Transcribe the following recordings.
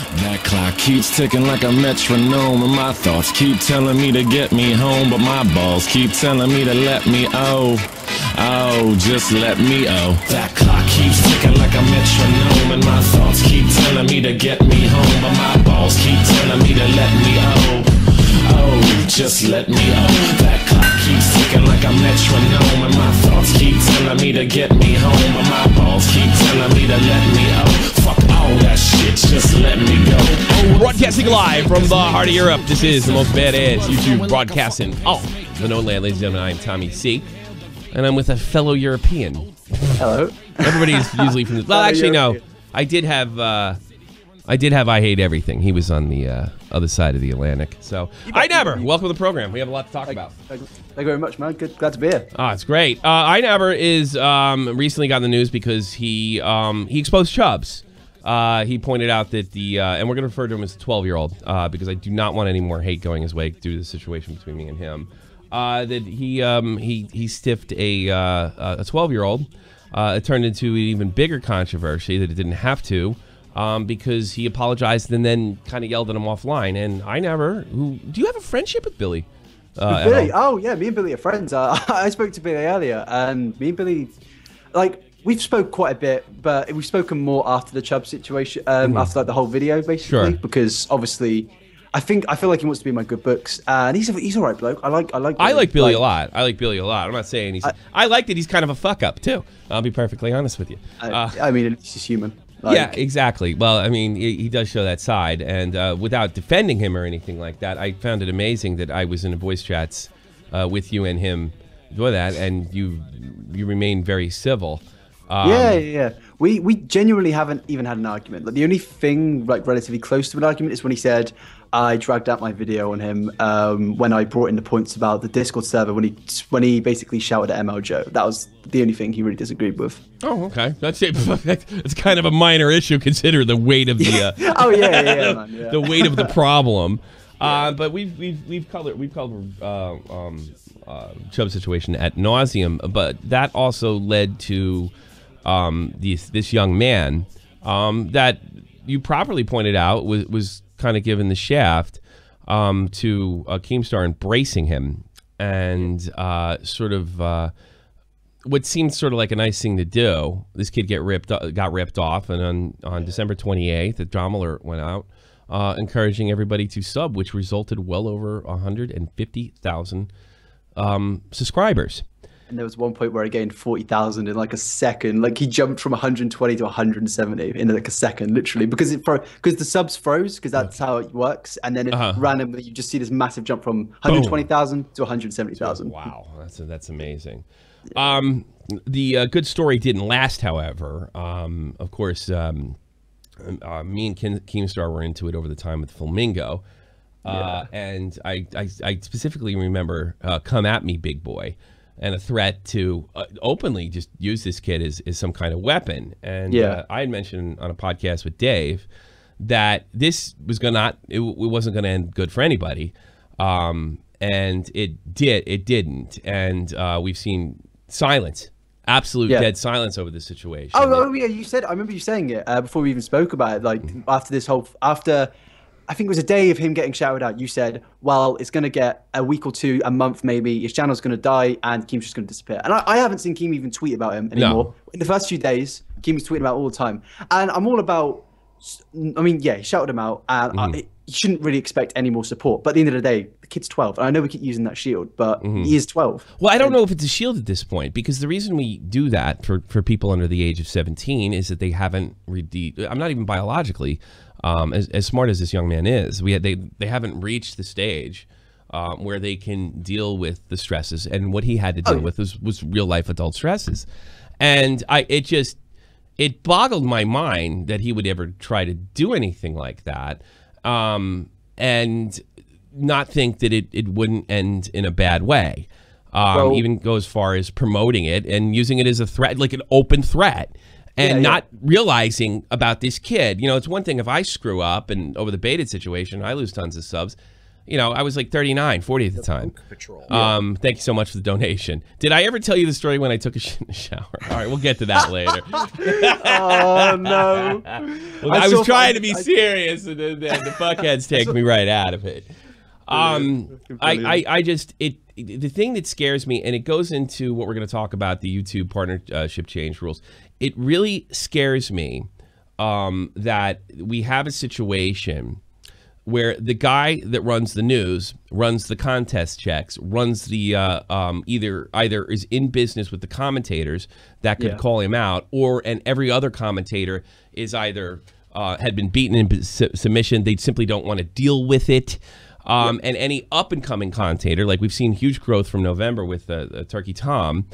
That clock keeps ticking like a metronome, and my thoughts keep telling me to get me home, but my balls keep telling me to let me just let me That clock keeps ticking like a metronome, and my thoughts keep telling me to get me home, but my balls keep telling me to let me just let me That clock keeps ticking like a metronome, and my thoughts keep telling me to get me home, but my balls keep telling me to let me fuck all that shit, just let me go. Broadcasting live from the heart of Europe, this is the most badass YouTube broadcasting the known land. Ladies and gentlemen, I'm Tommy C, and I'm with a fellow European. Hello. Everybody's usually from the... Well, actually, no. I did have I Hate Everything. He was on the other side of the Atlantic. So, Inabber, welcome to the program. We have a lot to talk about. Thank you very much, man. Glad to be here. It's great. Inabber is recently got in the news because he exposed Chubbs. He pointed out that and we're going to refer to him as a 12-year-old because I do not want any more hate going his way due to the situation between me and him. That he stiffed a 12-year-old. It turned into an even bigger controversy that it didn't have to. Because he apologized and then kind of yelled at him offline. And do you have a friendship with Billy? With Billy? Oh, yeah, me and Billy are friends. I spoke to Billy earlier, and me and Billy, we've spoke quite a bit, but we've spoken more after the Chubb situation, after the whole video, basically, because obviously, I feel like he wants to be in my good books, and he's all right bloke. I like Billy a lot. I like Billy a lot. I'm not saying he's. I like that he's kind of a fuck up too. I'll be perfectly honest with you. I mean, he's human. Yeah, exactly. Well, I mean, he does show that side, and without defending him or anything like that, I found it amazing that I was in a voice chats with you and him for that, and you remain very civil. Yeah. We genuinely haven't even had an argument. Like, the only thing relatively close to an argument is when he said I dragged out my video on him when I brought in the points about the Discord server when he basically shouted at ML Joe. That was the only thing he really disagreed with. Oh, okay. That's it. It's kind of a minor issue considering the weight of the man, the weight of the problem. But we've covered Chubb's situation ad nauseum, but that also led to this young man that you properly pointed out was kind of given the shaft to Keemstar embracing him and sort of what seemed sort of like a nice thing to do. This kid got ripped off, and on December 28th, the drama alert went out encouraging everybody to sub, which resulted well over 150,000 subscribers. And there was one point where he gained 40,000 in like a second. Like, he jumped from 120 to 170 in like a second, literally, because the subs froze, because that's how it works. And then randomly you just see this massive jump from 120,000 to 170,000. Wow, that's amazing. The good story didn't last, however. Of course, me and Keemstar were into it over the time with Flamingo. And I specifically remember Come At Me, Big Boy, and a threat to openly just use this kid as some kind of weapon. And I had mentioned on a podcast with Dave that this was it wasn't going to end good for anybody. And it didn't. And we've seen silence, absolute dead silence over the situation. Oh yeah, I remember you saying it before we even spoke about it. Like, after I think it was a day of him getting shouted out, you said, well, it's going to get a week or two, a month maybe, his channel's going to die, and Keem's just going to disappear. And I haven't seen Keem even tweet about him anymore. No. In the first few days, Keem was tweeting about it all the time. And I'm all about, I mean, yeah, he shouted him out, and you shouldn't really expect any more support. But at the end of the day, the kid's 12. And I know we keep using that shield, but he is 12. Well, I don't know if it's a shield at this point, because the reason we do that for people under the age of 17 is that they haven't I'm not even biologically as smart as this young man is. They haven't reached the stage where they can deal with the stresses, and what he had to deal with was real life adult stresses. And it boggled my mind that he would ever try to do anything like that, and not think that it wouldn't end in a bad way. Even go as far as promoting it and using it as a threat, like an open threat. And not realizing about this kid. You know, it's one thing if I screw up and over the baited situation, I lose tons of subs. I was like 39, 40 at the time. Patrol. Thank you so much for the donation. Did I ever tell you the story when I took a shit in the shower? All right, we'll get to that later. Oh no! Well, I was trying to be serious, and then the fuckheads take me right out of it. The thing that scares me, and it goes into what we're going to talk about, the YouTube partnership change rules. It really scares me that we have a situation where the guy that runs the news, runs the contest checks, runs the either is in business with the commentators that could call him out, and every other commentator is either had been beaten in submission. They simply don't want to deal with it. And any up-and-coming commentator, like we've seen huge growth from November with Turkey Tom,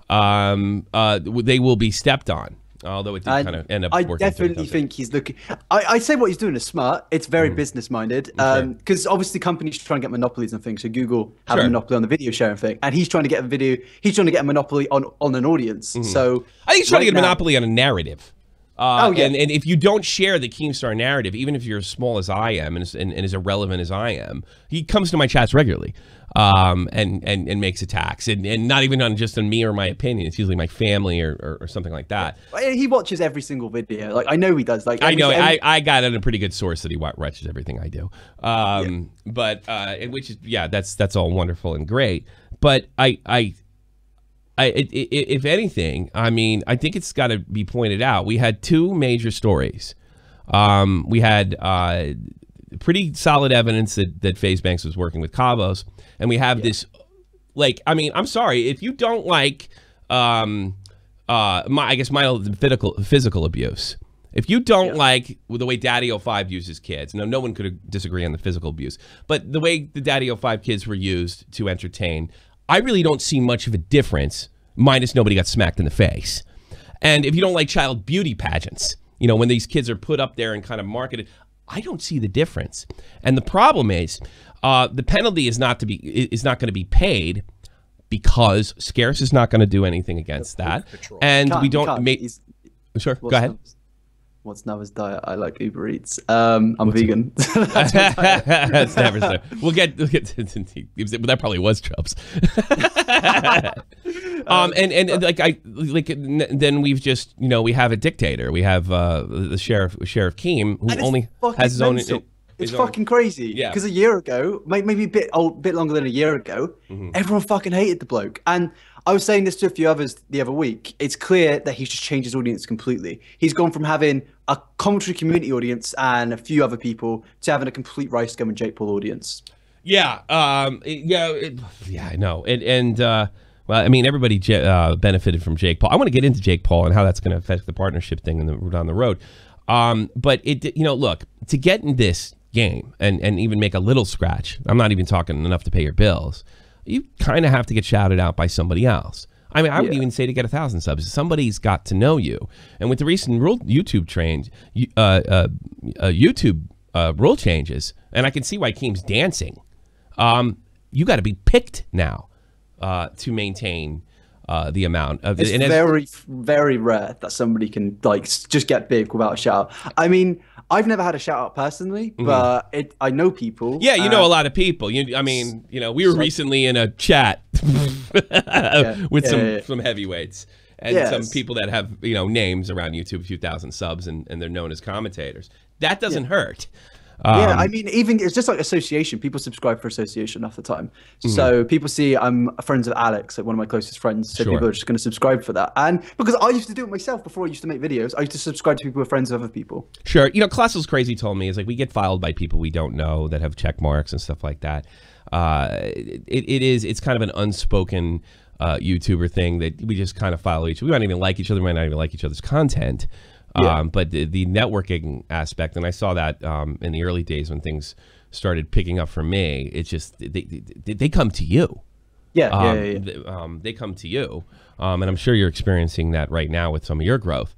they will be stepped on. Although it did kind of end up working. I definitely think he's looking. I'd say what he's doing is smart. It's very business-minded. Because obviously companies trying to get monopolies and things. So Google have a monopoly on the video sharing thing, and he's trying to get a video. He's trying to get a monopoly on an audience. So I think he's trying to get a monopoly on a narrative. And if you don't share the Keemstar narrative, even if you're as small as I am and as irrelevant as I am, he comes to my chats regularly and makes attacks. And not even on me or my opinion. It's usually my family or something like that. He watches every single video. Like, I know he does. Like, I know. I got it a pretty good source that he watches everything I do. But which is, that's all wonderful and great. But if anything, I mean, I think it's got to be pointed out. We had two major stories. We had pretty solid evidence that FaZe Banks was working with Cabos, and we have this, like, I mean, I'm sorry if you don't like, I guess physical abuse. If you don't like the way Daddy 05 uses kids, no one could disagree on the physical abuse, but the way the Daddy 05 kids were used to entertain, I really don't see much of a difference, minus nobody got smacked in the face. And if you don't like child beauty pageants, when these kids are put up there and kind of marketed, I don't see the difference. And the problem is, the penalty is not going to be paid because Scarce is not going to do anything against that. And we don't make. Sure, go ahead. What's Nava's diet? I like Uber Eats. I'm vegan. That's never so. We'll get to that. Probably was Chubbs. Then we've just we have a dictator. We have the Sheriff Keem, who only has his own. It's fucking crazy. Yeah. Because a year ago, maybe a bit longer than a year ago, everyone fucking hated the bloke. And I was saying this to a few others the other week. It's clear that he's just changed his audience completely. He's gone from having a commentary community audience and a few other people to having a complete Rice Gum and Jake Paul audience. Yeah. I know. Well, I mean, everybody benefited from Jake Paul. I want to get into Jake Paul and how that's going to affect the partnership thing down the road. But look, to get in this game and even make a little scratch, I'm not even talking enough to pay your bills, you kind of have to get shouted out by somebody else. I mean, I would even say to get 1,000 subs, somebody's got to know you. And with the recent YouTube rule changes, and I can see why Keem's dancing, you got to be picked now to maintain the amount of. It's very, very rare that somebody can just get big without a shout out. I mean, I've never had a shout out personally, but I know people. Yeah, you know a lot of people. We were recently in a chat with some heavyweights and some people that have names around YouTube, a few thousand subs, and they're known as commentators. That doesn't hurt. I mean, even it's just like association. People subscribe for association half the time. So people see I'm friends of Alex, like one of my closest friends. So people are just going to subscribe for that. And because I used to do it myself before I used to make videos, I used to subscribe to people who are friends of other people. Sure. Classel's Crazy told me is like we get filed by people we don't know that have check marks and stuff like that. It's kind of an unspoken YouTuber thing that we just kind of follow each other. We might not even like each other. We might not even like each other's content. But the networking aspect, and I saw that in the early days when things started picking up for me, it's just they come to you. They come to you, and I'm sure you're experiencing that right now with some of your growth.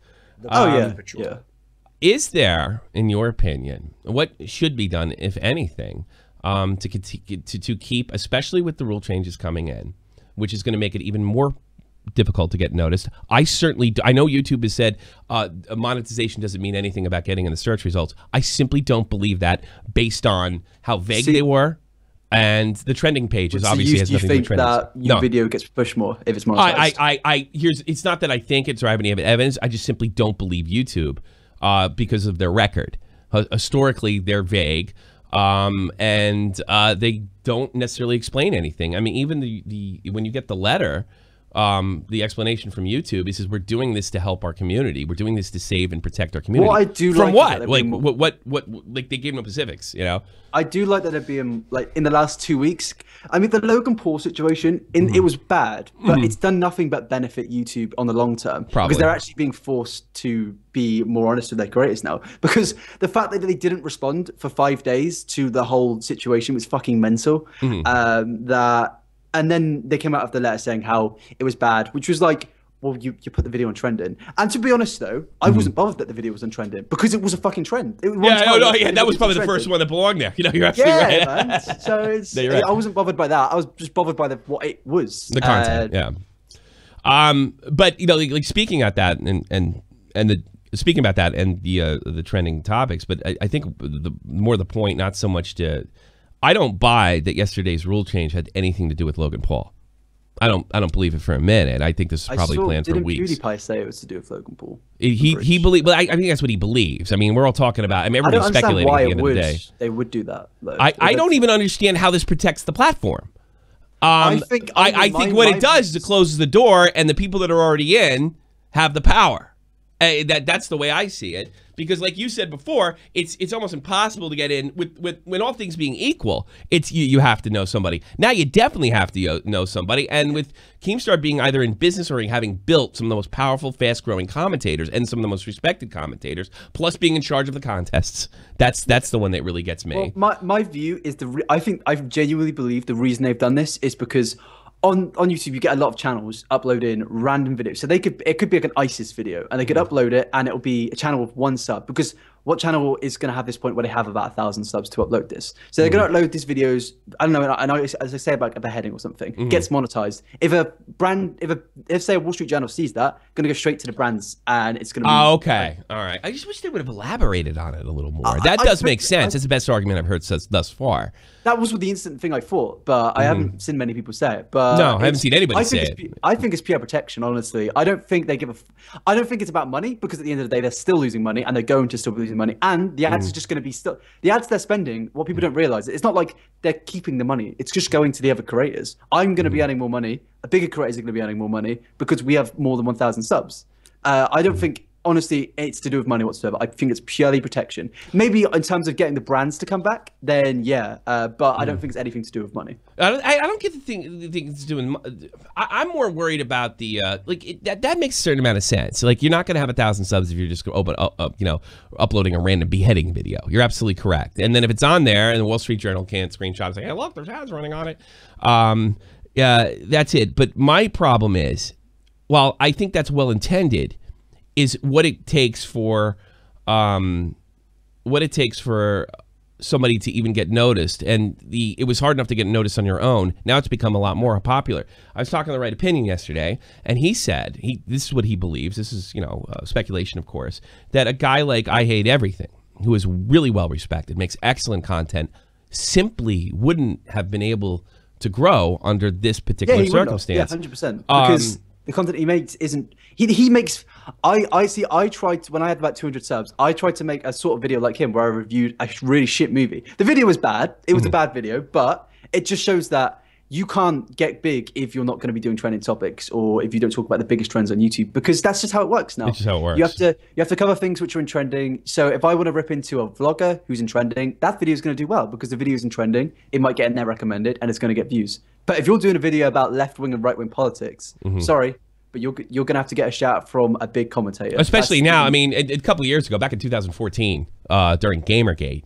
Is there, in your opinion, what should be done, if anything, to keep, especially with the rule changes coming in, which is going to make it even more difficult to get noticed? I know YouTube has said monetization doesn't mean anything about getting in the search results. I simply don't believe that based on how vague they were And the trending page is So obviously has you nothing to do with think trending. that your video gets pushed more if it's monetized? It's not that I think it's or I have any evidence. I just simply don't believe YouTube because of their record. Historically, they're vague, and they don't necessarily explain anything. I mean, even the when you get the letter, the explanation from YouTube, he says we're doing this to help our community. We're doing this to save and protect our community. What I do from like what? Like they gave no specifics, you know. I do like that they're being like in the last 2 weeks. I mean, the Logan Paul situation, it was bad, but it's done nothing but benefit YouTube on the long term. Probably. Because they're actually being forced to be more honest with their creators now. Because the fact that they didn't respond for 5 days to the whole situation was fucking mental. And then they came out of the letter saying how it was bad, which was like, well, you put the video on trending. And to be honest, though, I wasn't bothered that the video was on trending because it was a fucking trend. That was probably the first one that belonged there. You know, you're absolutely right. Man. So it's, right. I wasn't bothered by that. I was just bothered by what it was. The content, But you know, like speaking at that speaking about that and the trending topics, but I think the point, not so much to. I don't buy that yesterday's rule change had anything to do with Logan Paul. I don't believe it for a minute. I think this is probably planned for weeks. Didn't PewDiePie say it was to do with Logan Paul? He believed, but I think that's what he believes. I mean, we're all talking about. I mean, everybody's speculating at the end of the day. They would do that. Though. I don't even understand how this protects the platform. I think what it does is it closes the door, and the people that are already in have the power. That's the way I see it. Because, like you said before, it's almost impossible to get in with when all things being equal. It's you have to know somebody. Now you definitely have to know somebody. And with Keemstar being either in business or having built some of the most powerful, fast-growing commentators and some of the most respected commentators, plus being in charge of the contests, that's the one that really gets me. Well, my view is I genuinely believe the reason they've done this is because. On YouTube, you get a lot of channels uploading random videos. So it could be like an ISIS video, and they could upload it, and it'll be a channel with 1 sub. Because what channel is going to have this point where they have about 1,000 subs to upload this? So they're going to upload these videos. I don't know. And as I say about a beheading or something, gets monetized. If say a Wall Street Journal sees that, going to go straight to the brands, and it's going to be. Oh, okay, all right. I just wish they would have elaborated on it a little more. That does make sense. It's the best argument I've heard thus far. That was the instant thing I thought, but I haven't seen many people say it. But no, I haven't seen anybody say it. I think it's PR protection, honestly. I don't think they I don't think it's about money, because at the end of the day, they're still losing money, and they're going to still be losing money. And the ads are just going to be the ads they're spending. What people don't realize, it's not like they're keeping the money. It's just going to the other creators. I'm going to be earning more money. A bigger creators are going to be earning more money because we have more than 1,000 subs. I don't think. Honestly, it's to do with money whatsoever. I think it's purely protection. Maybe in terms of getting the brands to come back, then yeah. But I don't think it's anything to do with money. I don't get the thing it's doing. I'm more worried about the that makes a certain amount of sense. Like, you're not going to have 1,000 subs if you're just uploading a random beheading video. You're absolutely correct. And then if it's on there and the Wall Street Journal can't screenshot and say, "Hey, look, there's ads running on it," that's it. But my problem is, while I think that's well intended, is what it takes for somebody to even get noticed. And it was hard enough to get noticed on your own. Now it's become a lot more popular. I was talking to The Right Opinion yesterday, and he said this is what he believes. This is speculation, of course, that a guy like I Hate Everything, who is really well respected, makes excellent content, simply wouldn't have been able to grow under this particular circumstance. Yeah, 100%. Because the content he makes isn't. He makes. I tried to, when I had about 200 subs. I tried to make a sort of video like him where I reviewed a really shit movie. The video was bad. It was a bad video, but it just shows that you can't get big if you're not going to be doing trending topics, or if you don't talk about the biggest trends on YouTube, because that's just how it works now. It's just how it works. You have to cover things which are in trending. So if I want to rip into a vlogger who's in trending, that video is going to do well because the video is in trending. It might get in there recommended, and it's going to get views. But if you're doing a video about left-wing and right-wing politics, sorry, but you're going to have to get a shout from a big commentator. Especially now. I mean, a couple of years ago, back in 2014, during Gamergate,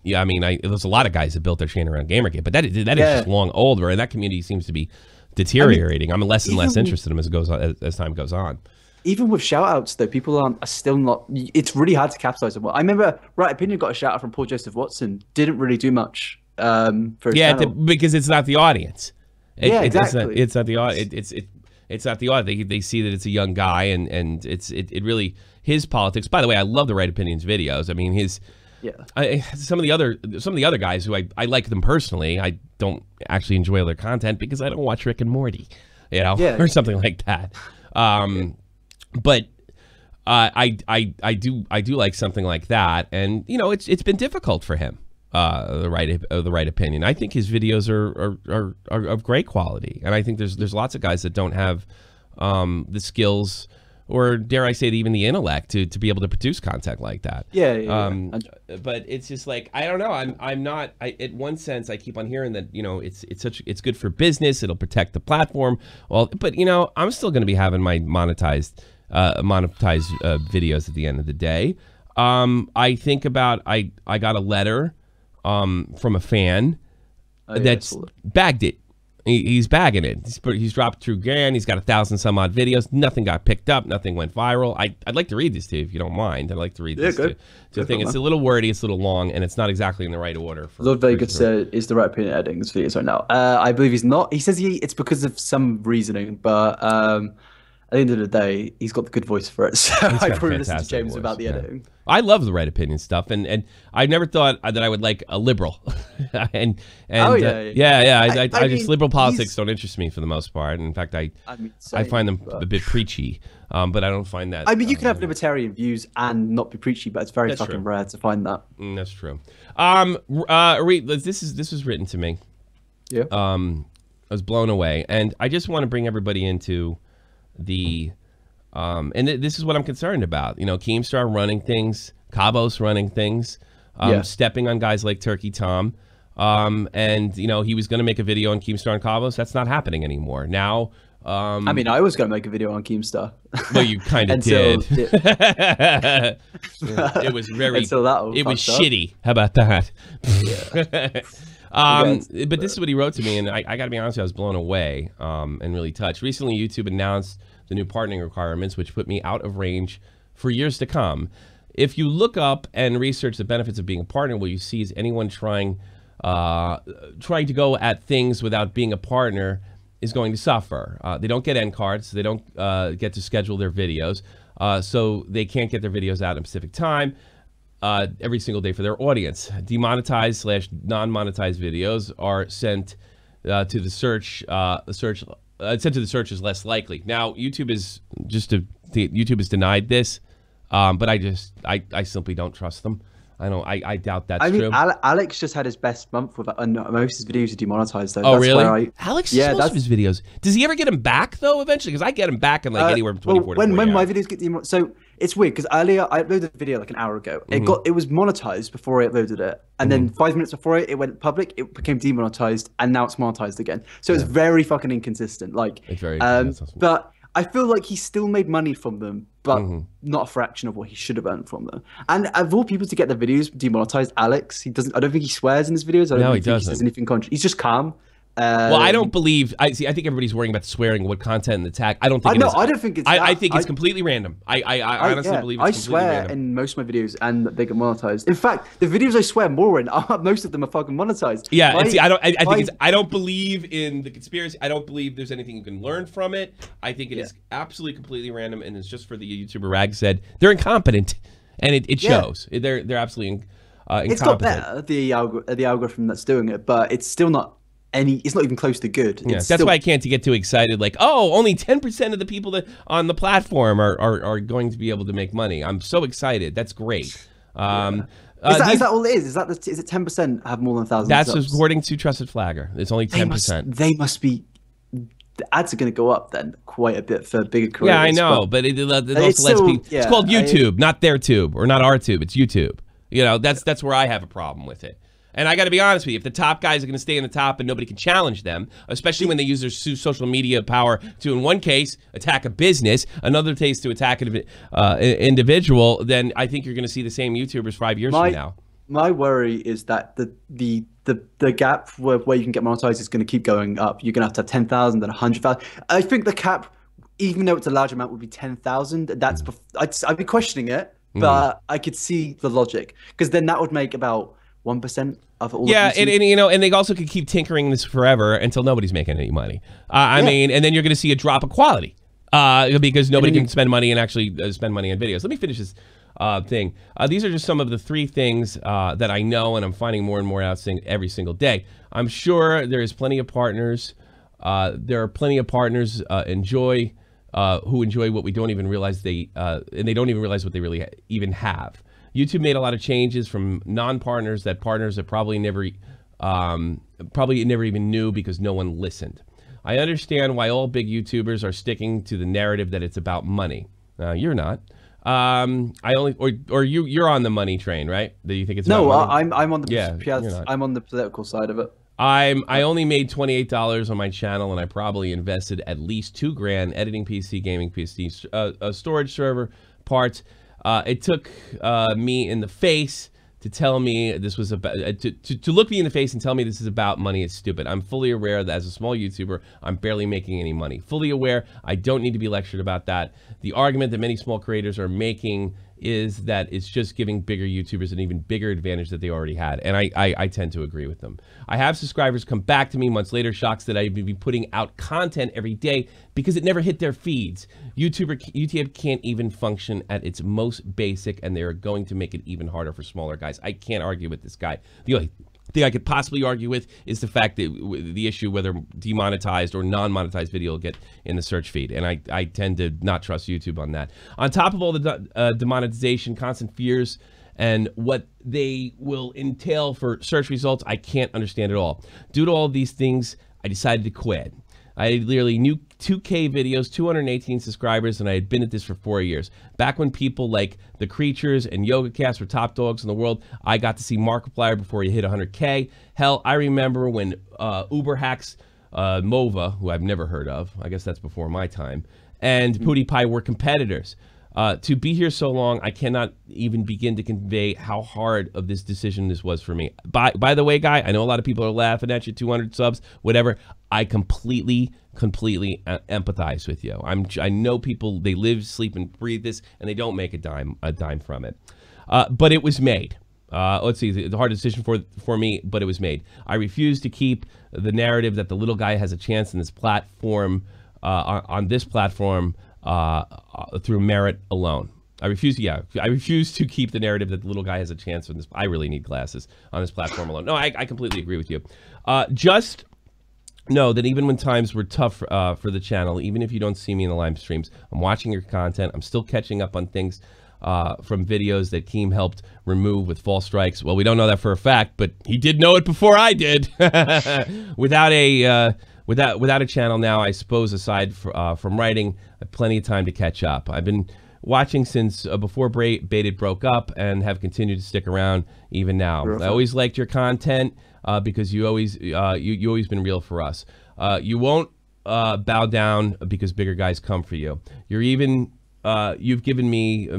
there was a lot of guys that built their channel around Gamergate, but that is just long older, and that community seems to be deteriorating. I'm less and less interested in them as time goes on. Even with shout-outs, though, people are still not. It's really hard to capitalize on. I remember Right Opinion got a shout-out from Paul Joseph Watson. Didn't really do much for his channel. Because it's not the audience. Exactly. It's not the audience. It's not the audience. They see that it's a young guy, and it really, his politics. By the way, I love the Right Opinions videos. I mean, some of the other guys who I like them personally. I don't actually enjoy their content because I don't watch Rick and Morty, or something like that. But I do like something like that, and it's been difficult for him. The right opinion. I think his videos are of great quality, and I think there's lots of guys that don't have the skills, or dare I say even the intellect to be able to produce content like that. But it's just like, I don't know. I'm not. In one sense, I keep on hearing that it's good for business. It'll protect the platform. Well, but I'm still going to be having my monetized videos at the end of the day. I think about I got a letter from a fan that's bagged it. He's bagging it. He's dropped through grand. He's got 1,000 some odd videos. Nothing got picked up. Nothing went viral. I'd like to read this to you if you don't mind. I'd like to read this to the thing. It's a little wordy. It's a little long, and it's not exactly in the right order. Lord Vega said, "Is the right opinion editing his videos right now?" I believe he's not. He says it's because of some reasoning, but at the end of the day, he's got the good voice for it. So I probably listen to James about the editing. I love the right opinion stuff, and I never thought that I would like a liberal, I just liberal politics don't interest me for the most part. And in fact, I find them a bit preachy, but I don't find that. I mean, you can have libertarian views and not be preachy, but it's very fucking rare to find that. That's true. This was written to me. Yeah. I was blown away, and I just want to bring everybody into the. And this is what I'm concerned about. Keemstar running things, Cabos running things, stepping on guys like Turkey Tom. And, he was going to make a video on Keemstar and Cabos. That's not happening anymore. Now, I mean, I was going to make a video on Keemstar. Well, you kind of did. It was very, it was shitty. How about that? But this is what he wrote to me, and I got to be honest with you, I was blown away and really touched. Recently, YouTube announced the new partnering requirements, which put me out of range for years to come. If you look up and research the benefits of being a partner, what you see is anyone trying to go at things without being a partner is going to suffer. They don't get end cards. They don't get to schedule their videos. So they can't get their videos out at a specific time every single day for their audience. Demonetized / non-monetized videos are sent to the search. Sent to the search is less likely. Now, YouTube has denied this, but I simply don't trust them. I doubt that's true. Alex just had his best month with most of his videos are demonetized. Though. Oh, really? Alex, most of his videos. Does he ever get them back though? Eventually, because I get them back in like anywhere from 24 to 40 when my videos get demonetized, so it's weird because earlier I uploaded a video like an hour ago. It was monetized before I uploaded it, and then 5 minutes before it went public. It became demonetized, and now it's monetized again. So it's very fucking inconsistent. Like, it's very but I feel like he still made money from them, but not a fraction of what he should have earned from them. And of all people to get the videos demonetized, Alex, he doesn't. I don't think he swears in his videos. I don't think he says anything contrary. He's just calm. Well, I don't believe. I think everybody's worrying about swearing, what content and the tag. I don't think. I don't think it's. I think it's completely random. I honestly believe it's completely random. I swear in most of my videos, and they get monetized. In fact, the videos I swear more in, most of them are fucking monetized. Yeah, I don't believe in the conspiracy. I don't believe there's anything you can learn from it. I think it is absolutely completely random, and it's just for the YouTuber Rag said they're incompetent, and it shows. They're absolutely incompetent. It's got better the algorithm that's doing it, but it's still not. It's not even close to good. That's why I can't get too excited. Like, oh, only 10% of the people that on the platform are going to be able to make money. I'm so excited. That's great. Is that all it is? Is it 10% have more than 1,000? That's subs? According to Trusted Flagger. It's only 10%. They must be. The ads are going to go up then quite a bit for bigger creators. Yeah, I know, but it also lets people. It's called YouTube, not their tube or not our tube. It's YouTube. That's where I have a problem with it. And I got to be honest with you, if the top guys are going to stay in the top and nobody can challenge them, especially when they use their social media power to, in one case, attack a business, another case to attack an individual, then I think you're going to see the same YouTubers 5 years from now. My worry is that the gap where you can get monetized is going to keep going up. You're going to have 10,000, then 100,000. I think the cap, even though it's a large amount, would be 10,000. That's I'd be questioning it, but I could see the logic, because then that would make about 1% of all. Yeah, and they also could keep tinkering this forever until nobody's making any money. I mean, and then you're going to see a drop of quality because nobody can spend money and actually spend money on videos. Let me finish this thing. These are just some of the 3 things that I know, and I'm finding more and more out every single day. I'm sure there is plenty of partners. There are plenty of partners who enjoy what we don't even realize and they don't even realize what they really even have. YouTube made a lot of changes from non-partners that partners that probably never even knew because no one listened. I understand why all big YouTubers are sticking to the narrative that it's about money. You're not. You're on the money train, right? Do you think it's about money? I'm on the I'm on the political side of it. I only made $28 on my channel, and I probably invested at least $2,000 editing PC, gaming PC, storage server, parts. It took me in the face to tell me this was about to look me in the face and tell me this is about money is stupid. I'm fully aware that as a small YouTuber, I'm barely making any money. Fully aware. I don't need to be lectured about that. The argument that many small creators are making is that it's just giving bigger YouTubers an even bigger advantage that they already had. And I tend to agree with them. I have subscribers come back to me months later, shocked that I'd be putting out content every day because it never hit their feeds. YouTube can't even function at its most basic, and they're going to make it even harder for smaller guys. I can't argue with this guy. The only thing I could possibly argue with is the fact that the issue whether demonetized or non-monetized video will get in the search feed, and I tend to not trust YouTube on that. On top of all the demonetization, constant fears, and what they will entail for search results, I can't understand at all. Due to all of these things, I decided to quit. I had nearly 2K videos, 218 subscribers, and I had been at this for 4 years. Back when people like The Creatures and YogaCast were top dogs in the world, I got to see Markiplier before he hit 100K. Hell, I remember when Uberhacks Mova, who I've never heard of, I guess that's before my time, and PewDiePie were competitors. To be here so long, I cannot even begin to convey how hard of this decision this was for me. By the way, guy, I know a lot of people are laughing at you, 200 subs, whatever. I completely empathize with you. I know people, they live, sleep, and breathe this, and they don't make a dime from it. But it was made. Let's see, the hard decision for me, but it was made. I refuse to keep the narrative that the little guy has a chance in this platform, on this platform, through merit alone. I refuse to keep the narrative that the little guy has a chance on this. I really need glasses on this platform alone. No, I completely agree with you. Just know that even when times were tough for the channel, even if you don't see me in the live streams, I'm watching your content. I'm still catching up on things from videos that Keem helped remove with false strikes. Well, we don't know that for a fact, but he did know it before I did. Without a channel now, I suppose, aside from writing, I have plenty of time to catch up. I've been watching since before Baited broke up and have continued to stick around even now. Perfect. I always liked your content because you always been real for us. You won't bow down because bigger guys come for you. You've given me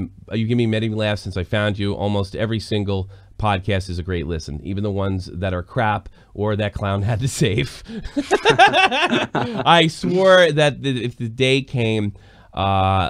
many laughs since I found you. Almost every single podcast is a great listen, even the ones that are crap or that clown had to save. I swore that if the day came,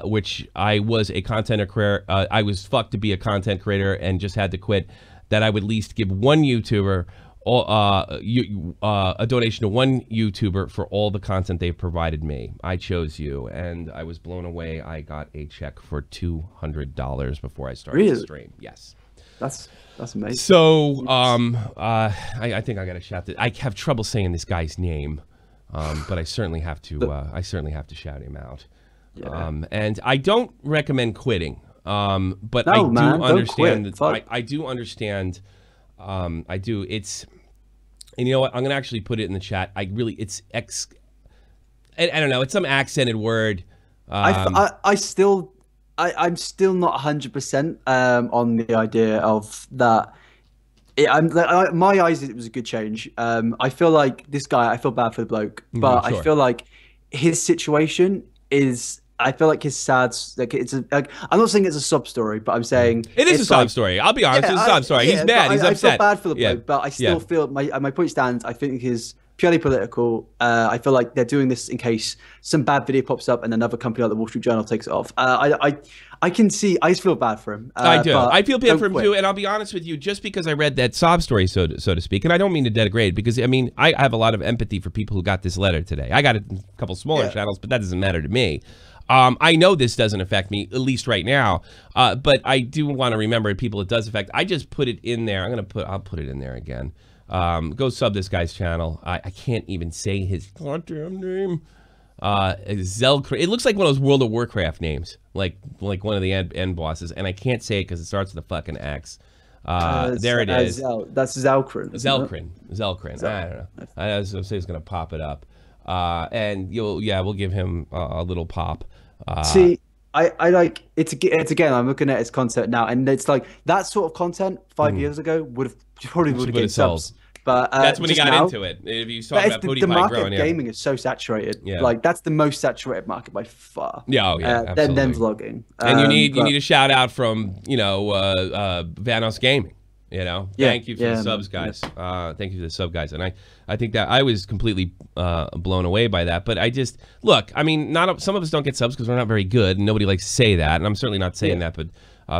which I was a content creator, I was fucked to be a content creator and just had to quit, that I would at least give one YouTuber a donation to one YouTuber for all the content they've provided me. I chose you, and I was blown away. I got a check for $200 before I started the stream. Yes. That's amazing. So, I think I got to shout that. I have trouble saying this guy's name, but I certainly have to. I certainly have to shout him out. Yeah. And I don't recommend quitting. But I do understand that. I do understand. I do. It's, and you know what? I'm gonna actually put it in the chat. I don't know. It's some accented word. I'm still not 100% on the idea of that. My eyes, it was a good change. I feel like this guy, I feel bad for the bloke, but sure. I feel like his situation is, I feel like his sad, like it's I'm not saying it's a sob story, but I'm saying it is a sob story. I'll be honest, it's a sob story. He's mad. He's upset. I feel bad for the bloke, but I still feel my point stands. I think his purely political. I feel like they're doing this in case some bad video pops up and another company like the Wall Street Journal takes it off. I can see. I just feel bad for him. I do. I feel bad for him too. And I'll be honest with you, just because I read that sob story, so to speak, and I don't mean to denigrate, because I mean I have a lot of empathy for people who got this letter today. I got it in a couple smaller channels, but that doesn't matter to me. I know this doesn't affect me, at least right now, but I do want to remember people it does affect. I just put it in there. I'll put it in there again. Go sub this guy's channel. I can't even say his goddamn name. Zelkrin. It looks like one of those World of Warcraft names, like one of the end bosses, and I can't say it because it starts with a fucking X. There it is. That's Zelkrin. Zelkrin. I don't know. I was gonna say it's gonna pop it up, and we'll give him a little pop. See, I like it's again. I'm looking at his content now, and it's like that sort of content 5 years ago probably would have gained subs. But that's when he got into it. If you talk about booty the pie market growing, of gaming is so saturated. Yeah. Like that's the most saturated market by far. Yeah, absolutely. Then vlogging. And you need a shout out from Vanos Gaming. Thank you for the subs, guys. Thank you for the sub, guys. And I think that I was completely blown away by that. But I just look. I mean, some of us don't get subs because we're not very good, and nobody likes to say that. And I'm certainly not saying that, but.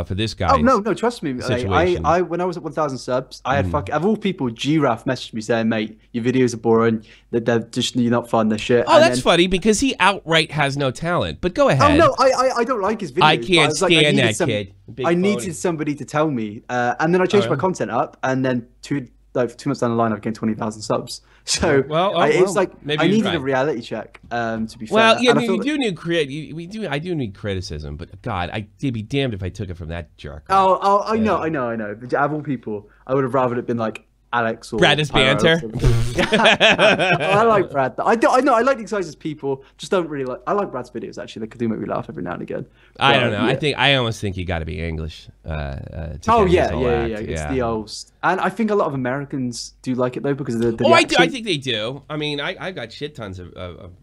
For this guy. Oh no, trust me. Like, I when I was at 1,000 subs, I had of all people, Giraffe messaged me saying, "Mate, your videos are boring. That they're just you're not fun. They're shit." Oh, that's funny because he outright has no talent. But go ahead. Oh no, I don't like his videos. I can't stand that kid. I needed somebody to tell me, and then I changed my content up, and then 2 months down the line, I've gained 20,000 subs. So it's like I needed a reality check. To be fair, well, yeah, you do need I do need criticism, but God, I'd be damned if I took it from that jerk. I know. But out of all people, I would have rather it been like Alex or Brad is banter. I like Brad. I know. I like these guys as people. Just don't really like. I like Brad's videos actually. They could do make me laugh every now and again. But, I don't know. I almost think you got to be English. It's the old. And I think a lot of Americans do like it though because of the I do. I think they do. I mean, I got shit tons of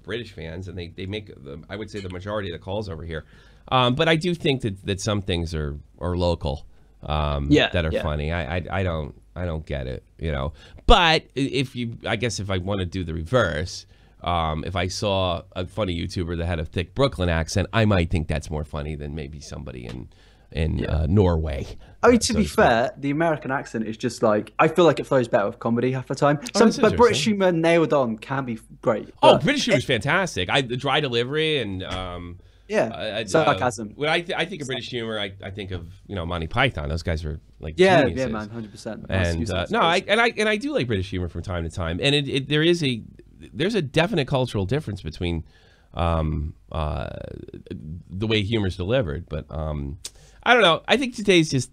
British fans, and they make I would say the majority of the calls over here. But I do think that some things are local. That are funny. I don't get it, But I guess if I want to do the reverse, if I saw a funny YouTuber that had a thick Brooklyn accent, I might think that's more funny than maybe somebody in Norway. I mean, to be fair, the American accent is just like I feel like it flows better with comedy half the time. But British humor nailed on can be great. British humor is fantastic. The dry delivery and. Sarcasm. When I think of British humor, I think of Monty Python. Those guys are like geniuses. Yeah, man, 100%. And I do like British humor from time to time, and there's a definite cultural difference between the way humor is delivered. But I don't know. I think today's just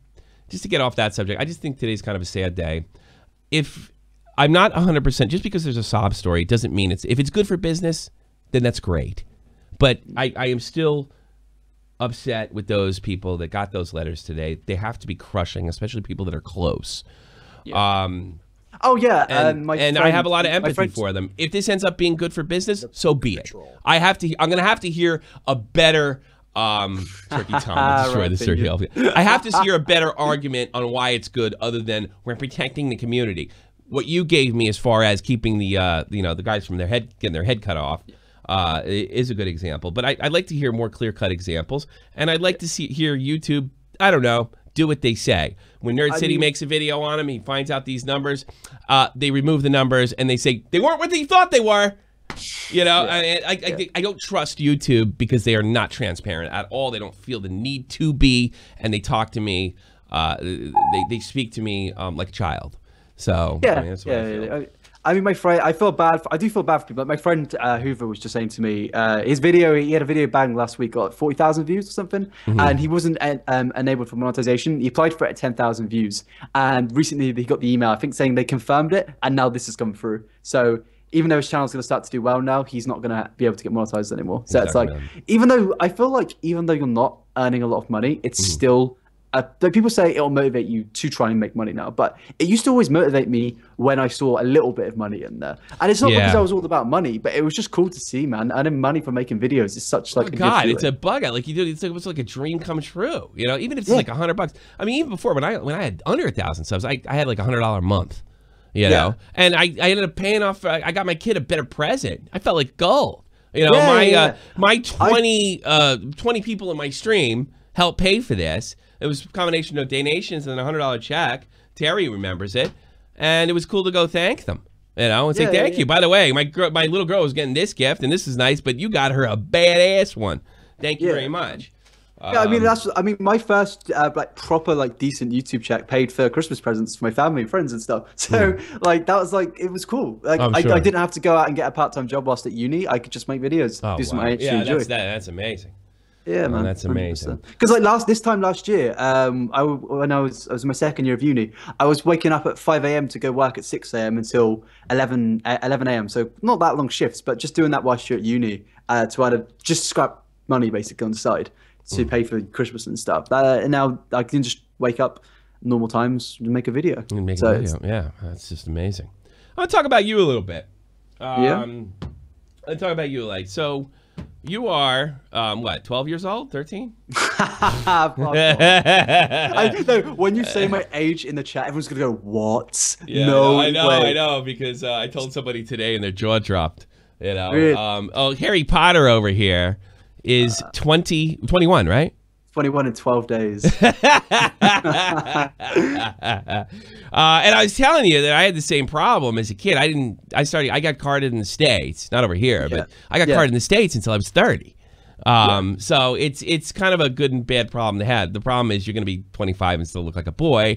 to get off that subject. I just think today's kind of a sad day. If I'm not 100%, just because there's a sob story doesn't mean if it's good for business, then that's great. But I am still upset with those people that got those letters today. They have to be crushing, especially people that are close. Yeah. And I have a lot of empathy for them. If this ends up being good for business, so be it. I'm going to have to hear a better Turkey Tom destroy the turkey. I have to hear a better argument on why it's good, other than we're protecting the community. What you gave me as far as keeping the guys from getting their head cut off. Is a good example, but I'd like to hear more clear-cut examples, and I'd like to hear YouTube, I don't know, do what they say. When Nerd City makes a video on him, he finds out these numbers, they remove the numbers, and they say, they weren't what they thought they were. I don't trust YouTube because they are not transparent at all. They don't feel the need to be, and they talk to me, they speak to me like a child. So, that's what I feel. I mean, my friend, I do feel bad for people, but my friend Hoover was just saying to me, he had a video bang last week, got 40,000 views or something, and he wasn't enabled for monetization. He applied for it at 10,000 views, and recently he got the email, I think, saying they confirmed it, and now this has come through. So even though his channel's going to start to do well now, he's not going to be able to get monetized anymore. So it's like, even though you're not earning a lot of money, it's still... people say it'll motivate you to try and make money now, but it used to always motivate me when I saw a little bit of money in there. And it's not because I was all about money, but it was just cool to see, man. Earning money for making videos is such like it's a bug out. Like it's like a dream come true. Even if it's like $100. I mean, even before when I had under 1,000 subs, I had like $100 a month. And I ended up paying off. I got my kid a better present. I felt like gold. My 20 people in my stream helped pay for this. It was a combination of donations and a $100 check. Terry remembers it. And it was cool to go thank them. You know, and say thank you. By the way, my little girl was getting this gift, and this is nice, but you got her a badass one. Thank you very much. Yeah, I mean, my first like proper like decent YouTube check paid for Christmas presents for my family and friends and stuff. So like that was like it was cool. Like I didn't have to go out and get a part-time job whilst at uni. I could just make videos, do something I actually enjoy. That's amazing. Yeah, man, that's amazing. Because like this time last year, when I was in my second year of uni, I was waking up at 5 a.m. to go work at 6 a.m. until 11 a.m. So not that long shifts, but just doing that whilst you're at uni to either just scrap money basically on the side to pay for Christmas and stuff. And now I can just wake up normal times and make a video. Yeah, that's just amazing. I want to talk about you a little bit. Let's talk about you, like, so you are, what, 12 years old, 13? I know, when you say my age in the chat, everyone's going to go, what? Yeah, no, I know, because I told somebody today and their jaw dropped. You know, really? Harry Potter over here is 21, right? 21 in 12 days. And I was telling you that I had the same problem as a kid. I got carded in the States, not over here, but I got carded in the States until I was 30. So it's kind of a good and bad problem to have. The problem is you're going to be 25 and still look like a boy,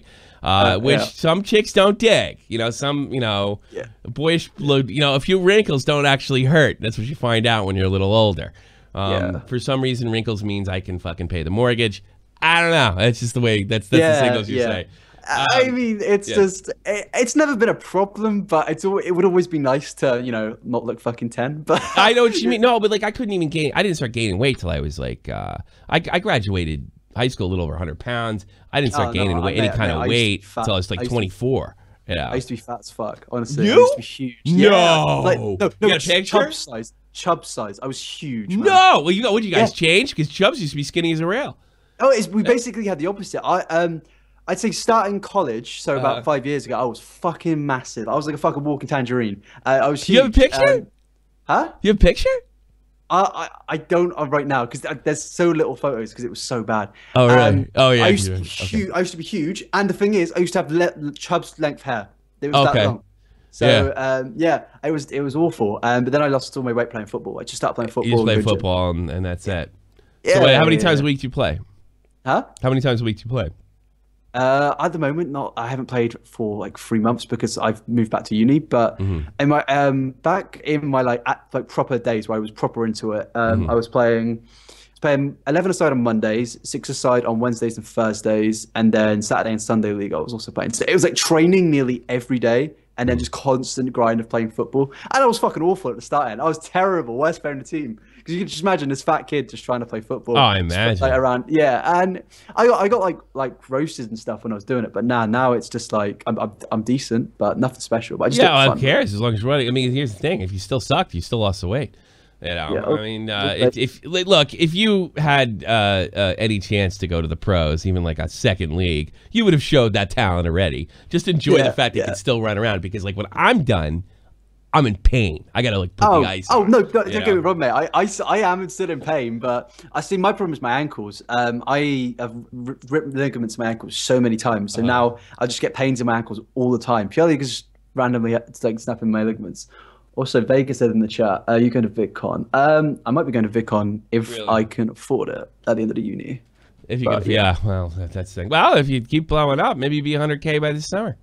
which some chicks don't dig. You know, boyish, a few wrinkles don't actually hurt. That's what you find out when you're a little older. For some reason, wrinkles means I can fucking pay the mortgage. I don't know. That's just the way. That's the signals you say. I mean, it's just it's never been a problem, but it would always be nice to not look fucking 10. But I know what you mean. No, but like I couldn't even gain. I didn't start gaining weight till I was like I graduated high school a little over 100 pounds. I didn't start gaining any kind of weight until I was like 24. I used to be fat as fuck. Honestly, I used to be huge. No, no, you got a picture? Chub size. I was huge. Man. No, well, what did you guys change? Because Chubs used to be skinny as a rail. Oh, we basically had the opposite. I'd say starting college, so about 5 years ago, I was fucking massive. I was like a fucking walking tangerine. I was huge. You have a picture? You have a picture? I don't right now because there's so little photos because it was so bad. Oh right. Oh yeah. I used to be huge, and the thing is, I used to have Chub's length hair. It was that long. So it was awful. But then I lost all my weight playing football. I just started playing football. You just play football and that's it. Yeah. So wait, how many times a week do you play? Huh? How many times a week do you play? At the moment, I haven't played for like 3 months because I've moved back to uni. But in my back in my like proper days where I was proper into it, I was playing 11 aside on Mondays, 6 aside on Wednesdays and Thursdays, and then Saturday and Sunday league I was also playing. So it was like training nearly every day. And then just constant grind of playing football. And I was fucking awful at the start end. I was terrible, worst player in the team. Because you can just imagine this fat kid just trying to play football. Oh, I imagine. Like around, and I got like roasted and stuff when I was doing it. But now it's just like I'm decent, but nothing special. But I just who cares as long as you're running? I mean, here's the thing: if you still sucked, you still lost the weight. You know, I mean, if you had any chance to go to the pros, even like a second league, you would have showed that talent already. Just enjoy the fact that you can still run around, because like when I'm done, I'm in pain. I gotta like put the ice. Oh no, don't get me wrong, mate. I am still in pain, but I see my problem is my ankles. I have ripped ligaments in my ankles so many times, so now I just get pains in my ankles all the time, purely because randomly it's like snapping my ligaments. Also, Vegas said in the chat, are you going to VidCon? I might be going to VidCon if I can afford it at the end of the uni. If you can, well, that's the thing. Well, if you keep blowing up, maybe you'll be 100K by this summer.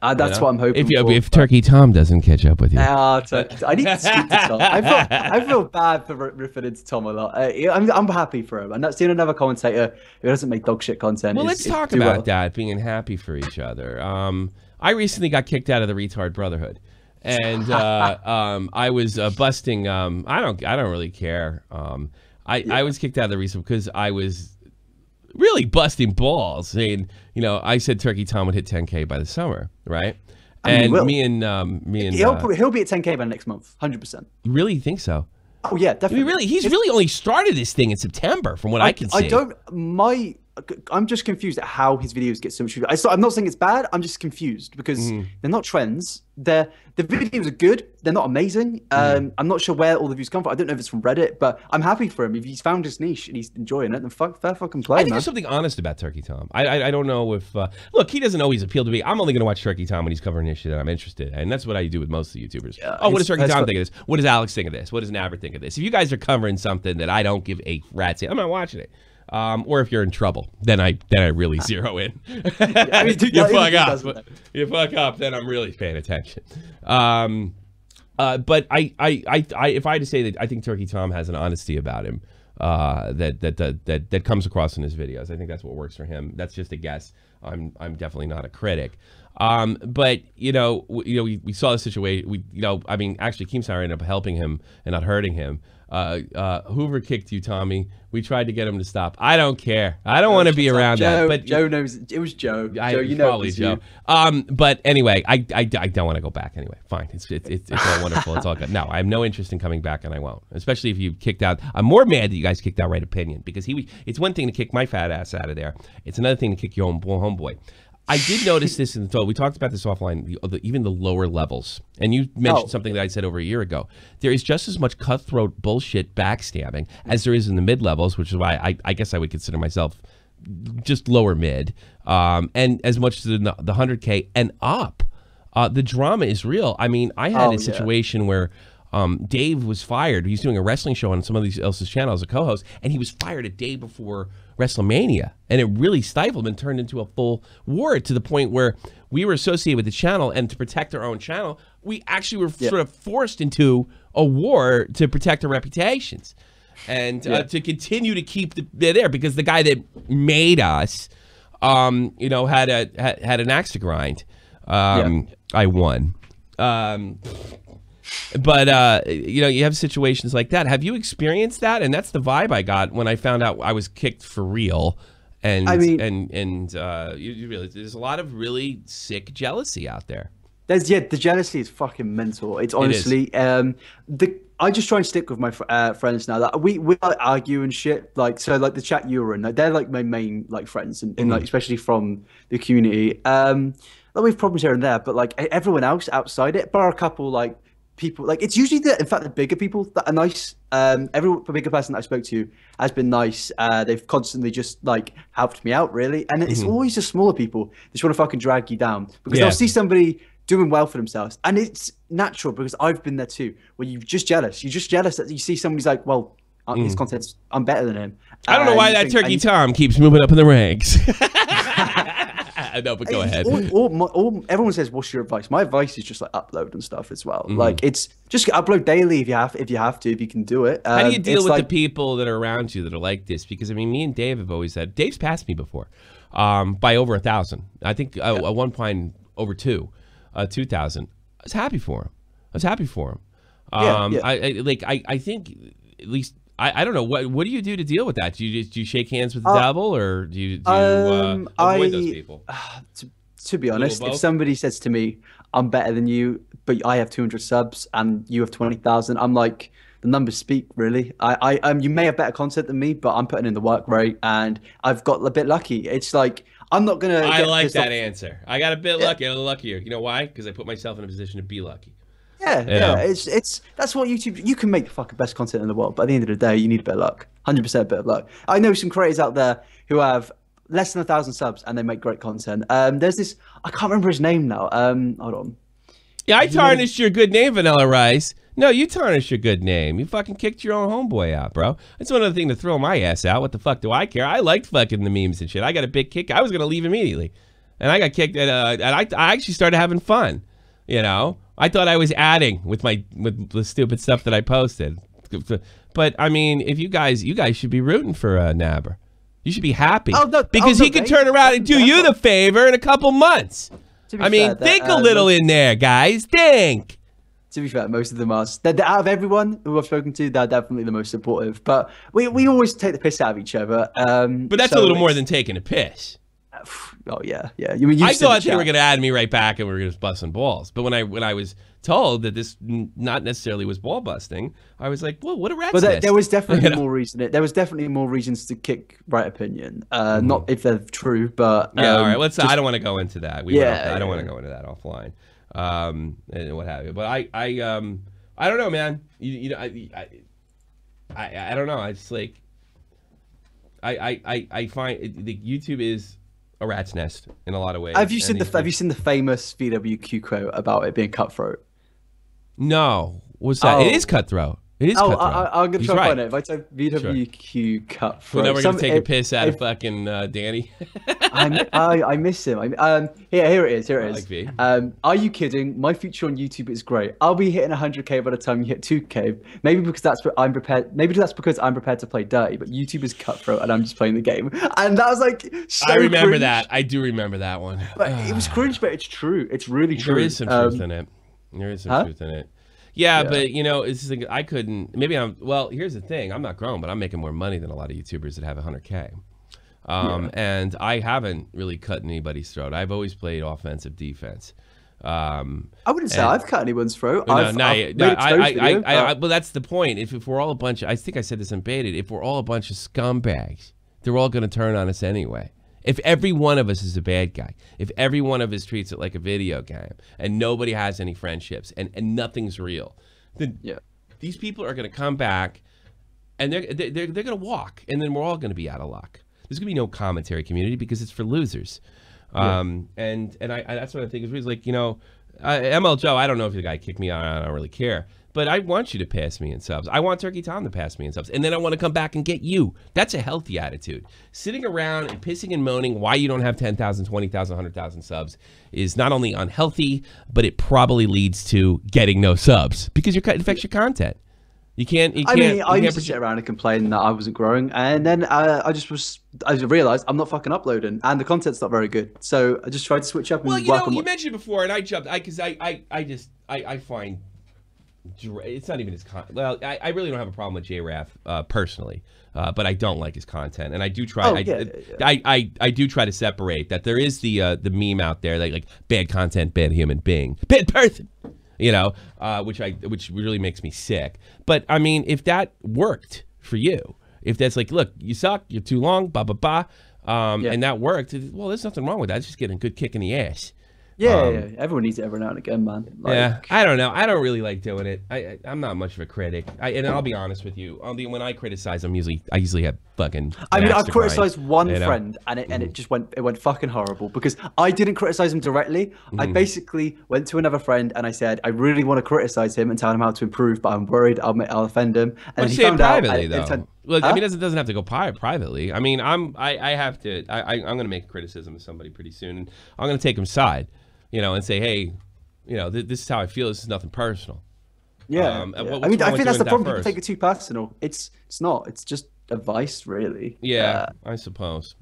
That's what I'm hoping for. If Turkey Tom doesn't catch up with you. I need to speak to Tom. I feel bad for ripping into Tom a lot. I'm happy for him. I'm not seeing another commentator who doesn't make dog shit content. Well, let's talk about that, being happy for each other. I recently got kicked out of the Retard Brotherhood. And I was busting. I don't really care. I was kicked out of the recent because I was really busting balls. I mean, I said Turkey Tom would hit 10K by the summer, right? And me and he'll be at 10K by next month, 100%. You really think so? Oh yeah, definitely. He's really only started this thing in September, from what I can see. I'm just confused at how his videos get so much views. I'm not saying it's bad. I'm just confused because they're not trends. The videos are good. They're not amazing. I'm not sure where all the views come from. I don't know if it's from Reddit, but I'm happy for him. If he's found his niche and he's enjoying it, then fair fucking play, I think man. there's something honest about Turkey Tom. I don't know if look, he doesn't always appeal to me. I'm only going to watch Turkey Tom when he's covering an issue that I'm interested in, and that's what I do with most of the YouTubers. Yeah, what does Turkey Tom think of this? What does Alex think of this? What does Inabber think of this? If you guys are covering something that I don't give a rat's, I'm not watching it. Or if you're in trouble, then I really zero in. I mean, you fuck up. You fuck up, then I'm really paying attention. But if I had to say that I think Turkey Tom has an honesty about him that comes across in his videos. I think that's what works for him. That's just a guess. I'm definitely not a critic. But we saw the situation. I mean, actually, Keemstar ended up helping him and not hurting him. Hoover kicked you, Tommy. We tried to get him to stop. I don't care. I don't want to be around that. But Joe knows it was Joe. Joe, probably Joe. But anyway, I don't want to go back anyway. Fine. It's all wonderful. It's all good. No, I have no interest in coming back, and I won't. Especially if you kicked out. I'm more mad that you guys kicked out Right Opinion because it's one thing to kick my fat ass out of there. It's another thing to kick your own homeboy. I did notice this in the talk. We talked about this offline, even the lower levels. And you mentioned something that I said over a year ago. There is just as much cutthroat bullshit backstabbing as there is in the mid levels, which is why I guess I would consider myself just lower mid. And as much as the 100K and up. The drama is real. I mean, I had a situation where Dave was fired. He was doing a wrestling show on somebody else's channel as a co-host, and he was fired a day before WrestleMania, and it really stifled him and turned into a full war to the point where we were associated with the channel, and to protect our own channel, we actually were sort of forced into a war to protect our reputations and to continue to keep there because the guy that made us, had an axe to grind. I won. But you have situations like that. Have you experienced that? And that's the vibe I got when I found out I was kicked for real. And I mean, you realize there's a lot of really sick jealousy out there. The jealousy is fucking mental. It's honestly I just try and stick with my friends now. That we like argue and shit. Like the chat you were in, they're like my main like friends, and like especially from the community. We have problems here and there, but like everyone else outside it, bar a couple like people, like it's usually the bigger people that are nice. Every bigger person that I spoke to has been nice. They've constantly just like helped me out, really. And it's always the smaller people that just want to fucking drag you down because they'll see somebody doing well for themselves, and it's natural because I've been there too, where you're just jealous. You're just jealous that you see somebody's like, well, his content's, I'm better than him. I don't know why that Turkey Tom keeps moving up in the ranks. No, but go ahead. Everyone says, "What's your advice?" My advice is just like upload and stuff as well. Like it's just upload daily if you have to, if you can do it. How do you deal with the people that are around you that are like this? Because I mean, me and Dave have always said Dave's passed me before by over 1,000. I think at one point over 2,000. I was happy for him. I think at least. I don't know what do you do to deal with that? Do you shake hands with the devil, or do you avoid those people? To be honest, if somebody says to me, "I'm better than you, but I have 200 subs and you have 20,000," I'm like, the numbers speak, really. You may have better content than me, but I'm putting in the work rate, and I've got a bit lucky. It's like I'm not gonna. I like that answer. I got a bit lucky, a little luckier. You know why? Because I put myself in a position to be lucky. Yeah. It's that's what YouTube. You can make the fucking best content in the world, but at the end of the day, you need a bit of luck. 100% a bit of luck. I know some creators out there who have less than 1,000 subs and they make great content. There's this. I can't remember his name now. Hold on. Yeah, I tarnished your good name, Vanilla Rice. No, you tarnished your good name. You fucking kicked your own homeboy out, bro. That's one other thing to throw my ass out. What the fuck do I care? I liked fucking the memes and shit. I got a big kick. I was gonna leave immediately, and I got kicked. And I actually started having fun. I thought I was adding with the stupid stuff that I posted. But I mean, if you guys should be rooting for Inabber. You should be happy because he could turn around and do you the favor in a couple months. I mean, think a little in there, guys. Think. To be fair, most of them are. Out of everyone who I've spoken to, they're definitely the most supportive. But we always take the piss out of each other. But that's a little more than taking a piss. Oh yeah, yeah. You mean I thought they were going to add me right back and we were just busting balls. But when I was told that this not necessarily was ball busting, I was like, well, what a rat's nest. There was definitely more reason. There was definitely more reasons to kick Right Opinion. Not if they're true, but yeah. All right, let's. I don't want to go into that. I don't want to go into that offline. And what have you. But I don't know, man. You know, I don't know. It's like I find the YouTube is a rat's nest in a lot of ways. Have you seen the famous VWQ quote about it being cutthroat? No. What's that? It is cutthroat. It is cutthroat. I'm going to try and find it. If I type VWQ cutthroat. We're never going to take a piss out of fucking Danny. I miss him. Here it is. Here it is. Like V. Are you kidding? My future on YouTube is great. I'll be hitting 100K by the time you hit 2K. Maybe because that's what I'm prepared. Maybe that's because I'm prepared to play dirty. But YouTube is cutthroat, and I'm just playing the game. And that was like so I remember cringe. that. I do remember that one. But it was cringe, but it's true. It's really true. There is some truth in it. There is some truth in it. Yeah, but you know, it's like I couldn't. Maybe I'm. Well, here's the thing. I'm not grown, but I'm making more money than a lot of YouTubers that have 100K. And I haven't really cut anybody's throat. I've always played offensive defense. I wouldn't say I've cut anyone's throat. Well, that's the point. If we're all a bunch of, I think I said this in Baited, if we're all a bunch of scumbags, they're all going to turn on us anyway. If every one of us is a bad guy, if every one of us treats it like a video game and nobody has any friendships and nothing's real, then these people are going to come back and they're going to walk, and then we're all going to be out of luck. There's going to be no commentary community because it's for losers. And that's what I think is really like, you know, ML Joe, I don't know if the guy kicked me out. I don't really care. But I want you to pass me in subs. I want Turkey Tom to pass me in subs. And then I want to come back and get you. That's a healthy attitude. Sitting around and pissing and moaning why you don't have 10,000, 20,000, 100,000 subs is not only unhealthy, but it probably leads to getting no subs because it affects your content. You can't. I used to sit around and complain that I wasn't growing, and then I realized I'm not fucking uploading, and the content's not very good. So I just tried to switch up. Well, you know, you mentioned it before, and I jumped. Because I find it's not even his content. Well, I really don't have a problem with JRAF personally, but I don't like his content, and I do try. I do try to separate that. There is the meme out there like bad content, bad human being, bad person. You know, which really makes me sick. But I mean, if that worked for you, if that's like, look, you suck, you're too long, and that worked, well, there's nothing wrong with that. It's just getting a good kick in the ass. Yeah, everyone needs it every now and again, man. Yeah, I don't know. I don't really like doing it. I'm not much of a critic. And I'll be honest with you. When I criticize, I usually have fucking. I mean, I've criticized one friend, and it went fucking horrible because I didn't criticize him directly. I basically went to another friend and I said I really want to criticize him and tell him how to improve, but I'm worried I'll offend him. And he found out privately though. Look, I mean, it doesn't have to go privately. I mean, I'm going to make a criticism of somebody pretty soon, and I'm going to take him side. You know, and say, hey, you know, this is how I feel. This is nothing personal. Yeah. I mean, I think that's the problem. People take it too personal. It's not. It's just advice, really. Yeah, I suppose.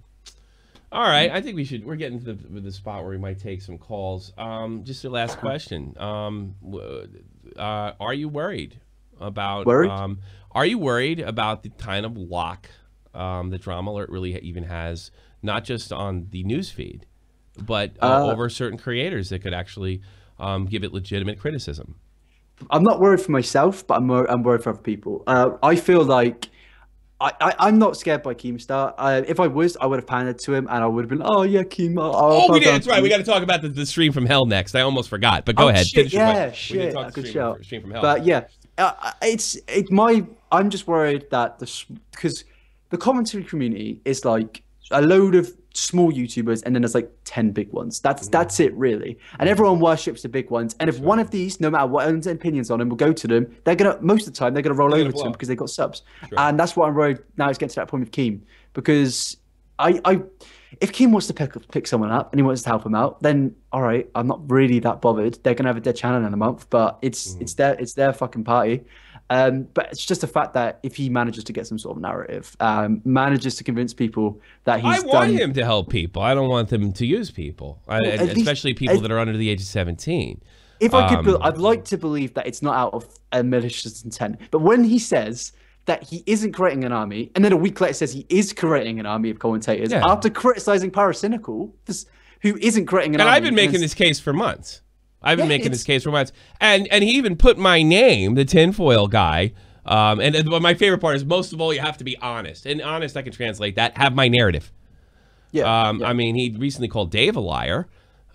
All right. I think we're getting to the spot where we might take some calls. Just the last question. Are you worried about... are you worried about the kind of lock that Drama Alert really even has, not just on the news feed, but over certain creators that could actually give it legitimate criticism? I'm not worried for myself, but I'm worried for other people. I feel like I'm not scared by Keemstar. If I was, I would have pandered to him, and I would have been, oh yeah, Keem. We did. That's right. We got to talk about the stream from hell next. I almost forgot, but go ahead. Shit, shit. Good show. Stream from hell. But yeah, I'm just worried that because the commentary community is like a load of small YouTubers, and then there's like 10 big ones. That's it really, and everyone worships the big ones. And if one of these, no matter what one's opinions on them, will go to them, they're gonna most of the time they're gonna roll over to them because they got subs. And that's what I'm worried now. It's getting to that point with Keem, because if Keem wants to pick someone up and he wants to help him out, then all right, I'm not really that bothered. They're gonna have a dead channel in a month, but it's their fucking party. But it's just the fact that if he manages to get some sort of narrative, manages to convince people that he's I want him to help people. I don't want them to use people, especially people that are under the age of 17. If I could, I'd like to believe that it's not out of a malicious intent. But when he says that he isn't creating an army, and then a week later says he is creating an army of commentators after criticizing Paracynical, who isn't creating an army. And I've been making this case for months. I've been making this case for months. And he even put my name, the tinfoil guy. And my favorite part is, most of all, you have to be honest. And honest, I can translate that. Have my narrative. Yeah. I mean, he recently called Dave a liar.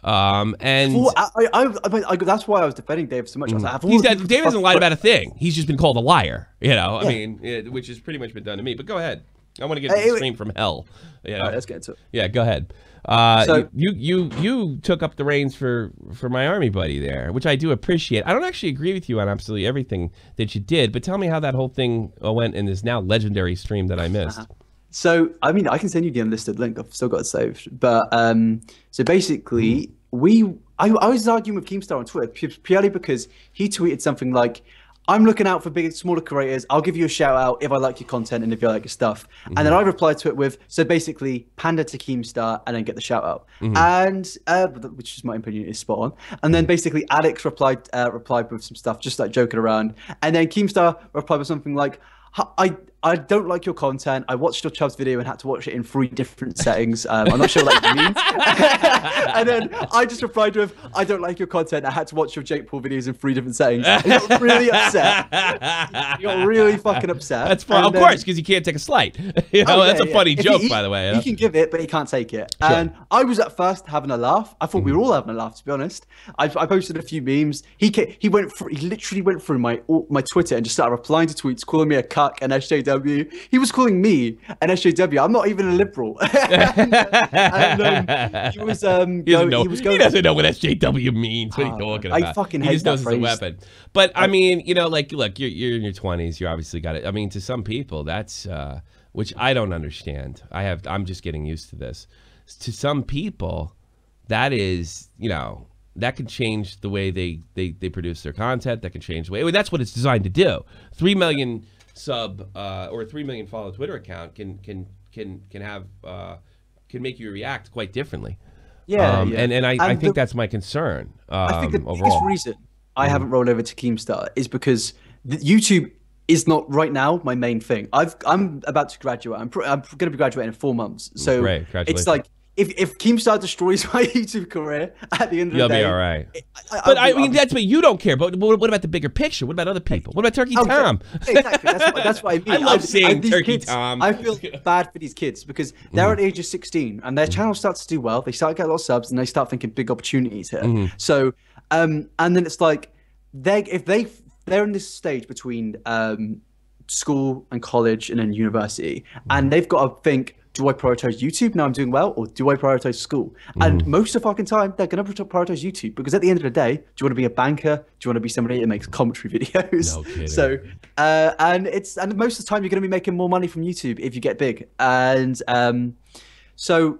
And well, that's why I was defending Dave so much. I was like, Dave hasn't lied about a thing. He's just been called a liar. You know, I mean, which has pretty much been done to me. But go ahead. I want to get to the stream from hell. You know? All right, let's get into it. Yeah, go ahead. So you took up the reins for my army buddy there, which I do appreciate. I don't actually agree with you on absolutely everything that you did, but tell me how that whole thing went in this now legendary stream that I missed. So, I mean, I can send you the unlisted link. I've still got it saved. But so basically, I was arguing with Keemstar on Twitter purely because he tweeted something like, I'm looking out for bigger, smaller creators. I'll give you a shout out if I like your content and if you like your stuff. And then I replied to it with, so basically, pander to Keemstar and then get the shout out. And which is my opinion is spot on. And then basically Alex replied with some stuff, just like joking around. And then Keemstar replied with something like, I don't like your content. I watched your Chubbs video and had to watch it in 3 different settings. I'm not sure what that means. And then I just replied with, I don't like your content. I had to watch your Jake Paul videos in 3 different settings. And he got really upset. He got really fucking upset. That's fine, of course, because you can't take a slight. You know, that's a funny joke, by the way. He can give it, but he can't take it. Sure. And I was at first having a laugh. I thought we were all having a laugh, to be honest. I posted a few memes. He literally went through my Twitter and just started replying to tweets, calling me a cuck and SJW. He was calling me an SJW. I'm not even a liberal. He was he doesn't know what SJW means. What are you talking about? I fucking hate he just knows that it's a weapon. But I mean, you know, like, look, you're in your 20s. You obviously got it. I mean, to some people, that's which I don't understand. I'm just getting used to this. To some people, that is, you know, that can change the way they produce their content. That can change the way. I mean, that's what it's designed to do. 3 million sub or 3 million follow Twitter account can make you react quite differently. And I think that's my concern. I think the overall. biggest reason I haven't rolled over to Keemstar is because YouTube is not right now my main thing. I'm about to graduate. I'm going to be graduating in 4 months. So it's like, if Keemstar destroys my YouTube career at the end of the day, you'll be all right. But I mean, but you don't care. But what about the bigger picture? What about other people? What about Turkey Tom? Exactly. That's what I mean. I love seeing Turkey Tom. I feel bad for these kids because they're at the age of 16 and their channel starts to do well. They start to get a lot of subs and they start thinking big opportunities here. So, and then it's like, they're in this stage between school and college and then university, and they've got to think, do I prioritize YouTube now I'm doing well, or do I prioritize school? And most of the fucking time, they're going to prioritize YouTube because at the end of the day, do you want to be a banker? Do you want to be somebody that makes commentary videos? No kidding. So, and most of the time, you're going to be making more money from YouTube if you get big. And so,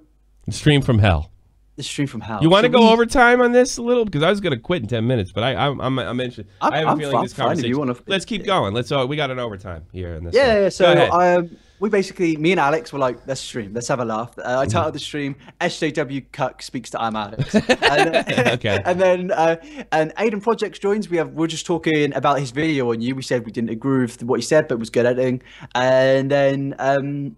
stream from hell. The stream from hell. You want to go overtime on this a little, because I was going to quit in 10 minutes, but I mentioned I have a feeling this conversation. Let's keep going. We got an overtime here in this. Yeah. So we basically, me and Alex were like, let's stream, let's have a laugh. I titled the stream SJW Cuck Speaks to I'm Alex. And then and Aiden Projects joins. We're just talking about his video on you. We said we didn't agree with what he said, but it was good editing. And then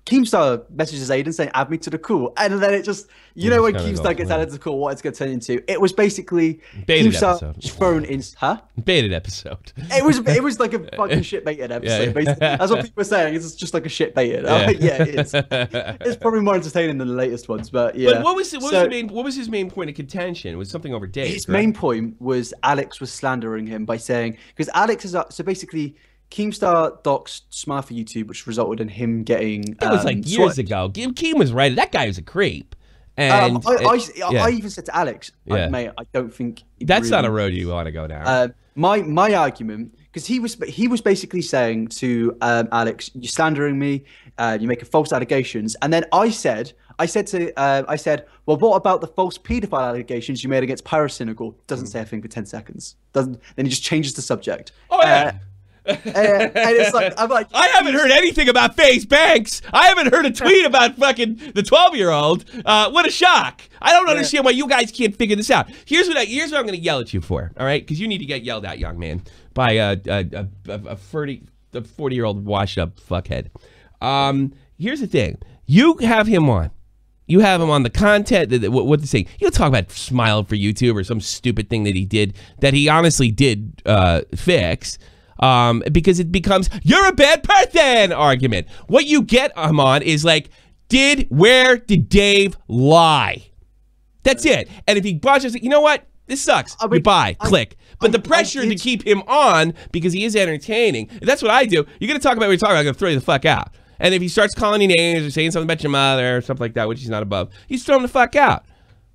Keemstar messages Aiden saying, add me to the call. And then it just, you know, when Keemstar gets added to the call, what it's going to turn into. It was basically Keemstar thrown in, Baited episode. It was like a fucking shit baited episode. Basically. That's what people are saying. It's just like a shit baited. It's probably more entertaining than the latest ones, but yeah. But what was his main point of contention? It was something over Dave. His main point was Alex was slandering him by saying, because Alex is so basically, Keemstar docs Smart for YouTube, which resulted in him getting. It was like years ago. Keem was right. That guy was a creep. And I even said to Alex, mate, I don't think that's not a road you want to go down. My argument, because he was basically saying to Alex, you're slandering me, you're making false allegations, and then I said, well, what about the false paedophile allegations you made against Parasynagogue? Doesn't say a thing for 10 seconds. Then he just changes the subject. Oh yeah. And it's like, I'm like, I haven't heard anything about FaZe Banks. I haven't heard a tweet about fucking the 12-year-old. What a shock! I don't understand why you guys can't figure this out. Here's what I'm going to yell at you for. All right, because you need to get yelled at, young man, by a the 40-year-old washed up fuckhead. Here's the thing. You have him on. You have him on the content, what to say. He'll talk about Smile for YouTube or some stupid thing that he did that he honestly did fix. Because it becomes, you're a bad person argument. What you get him on is like, where did Dave lie? That's it. And if he watches it, you know what? This sucks. Goodbye. Click. But the pressure to keep him on because he is entertaining, that's what I do. You're going to talk about what you're talking about, I'm going to throw you the fuck out. And if he starts calling you names or saying something about your mother or stuff like that, which he's not above, he's throwing the fuck out.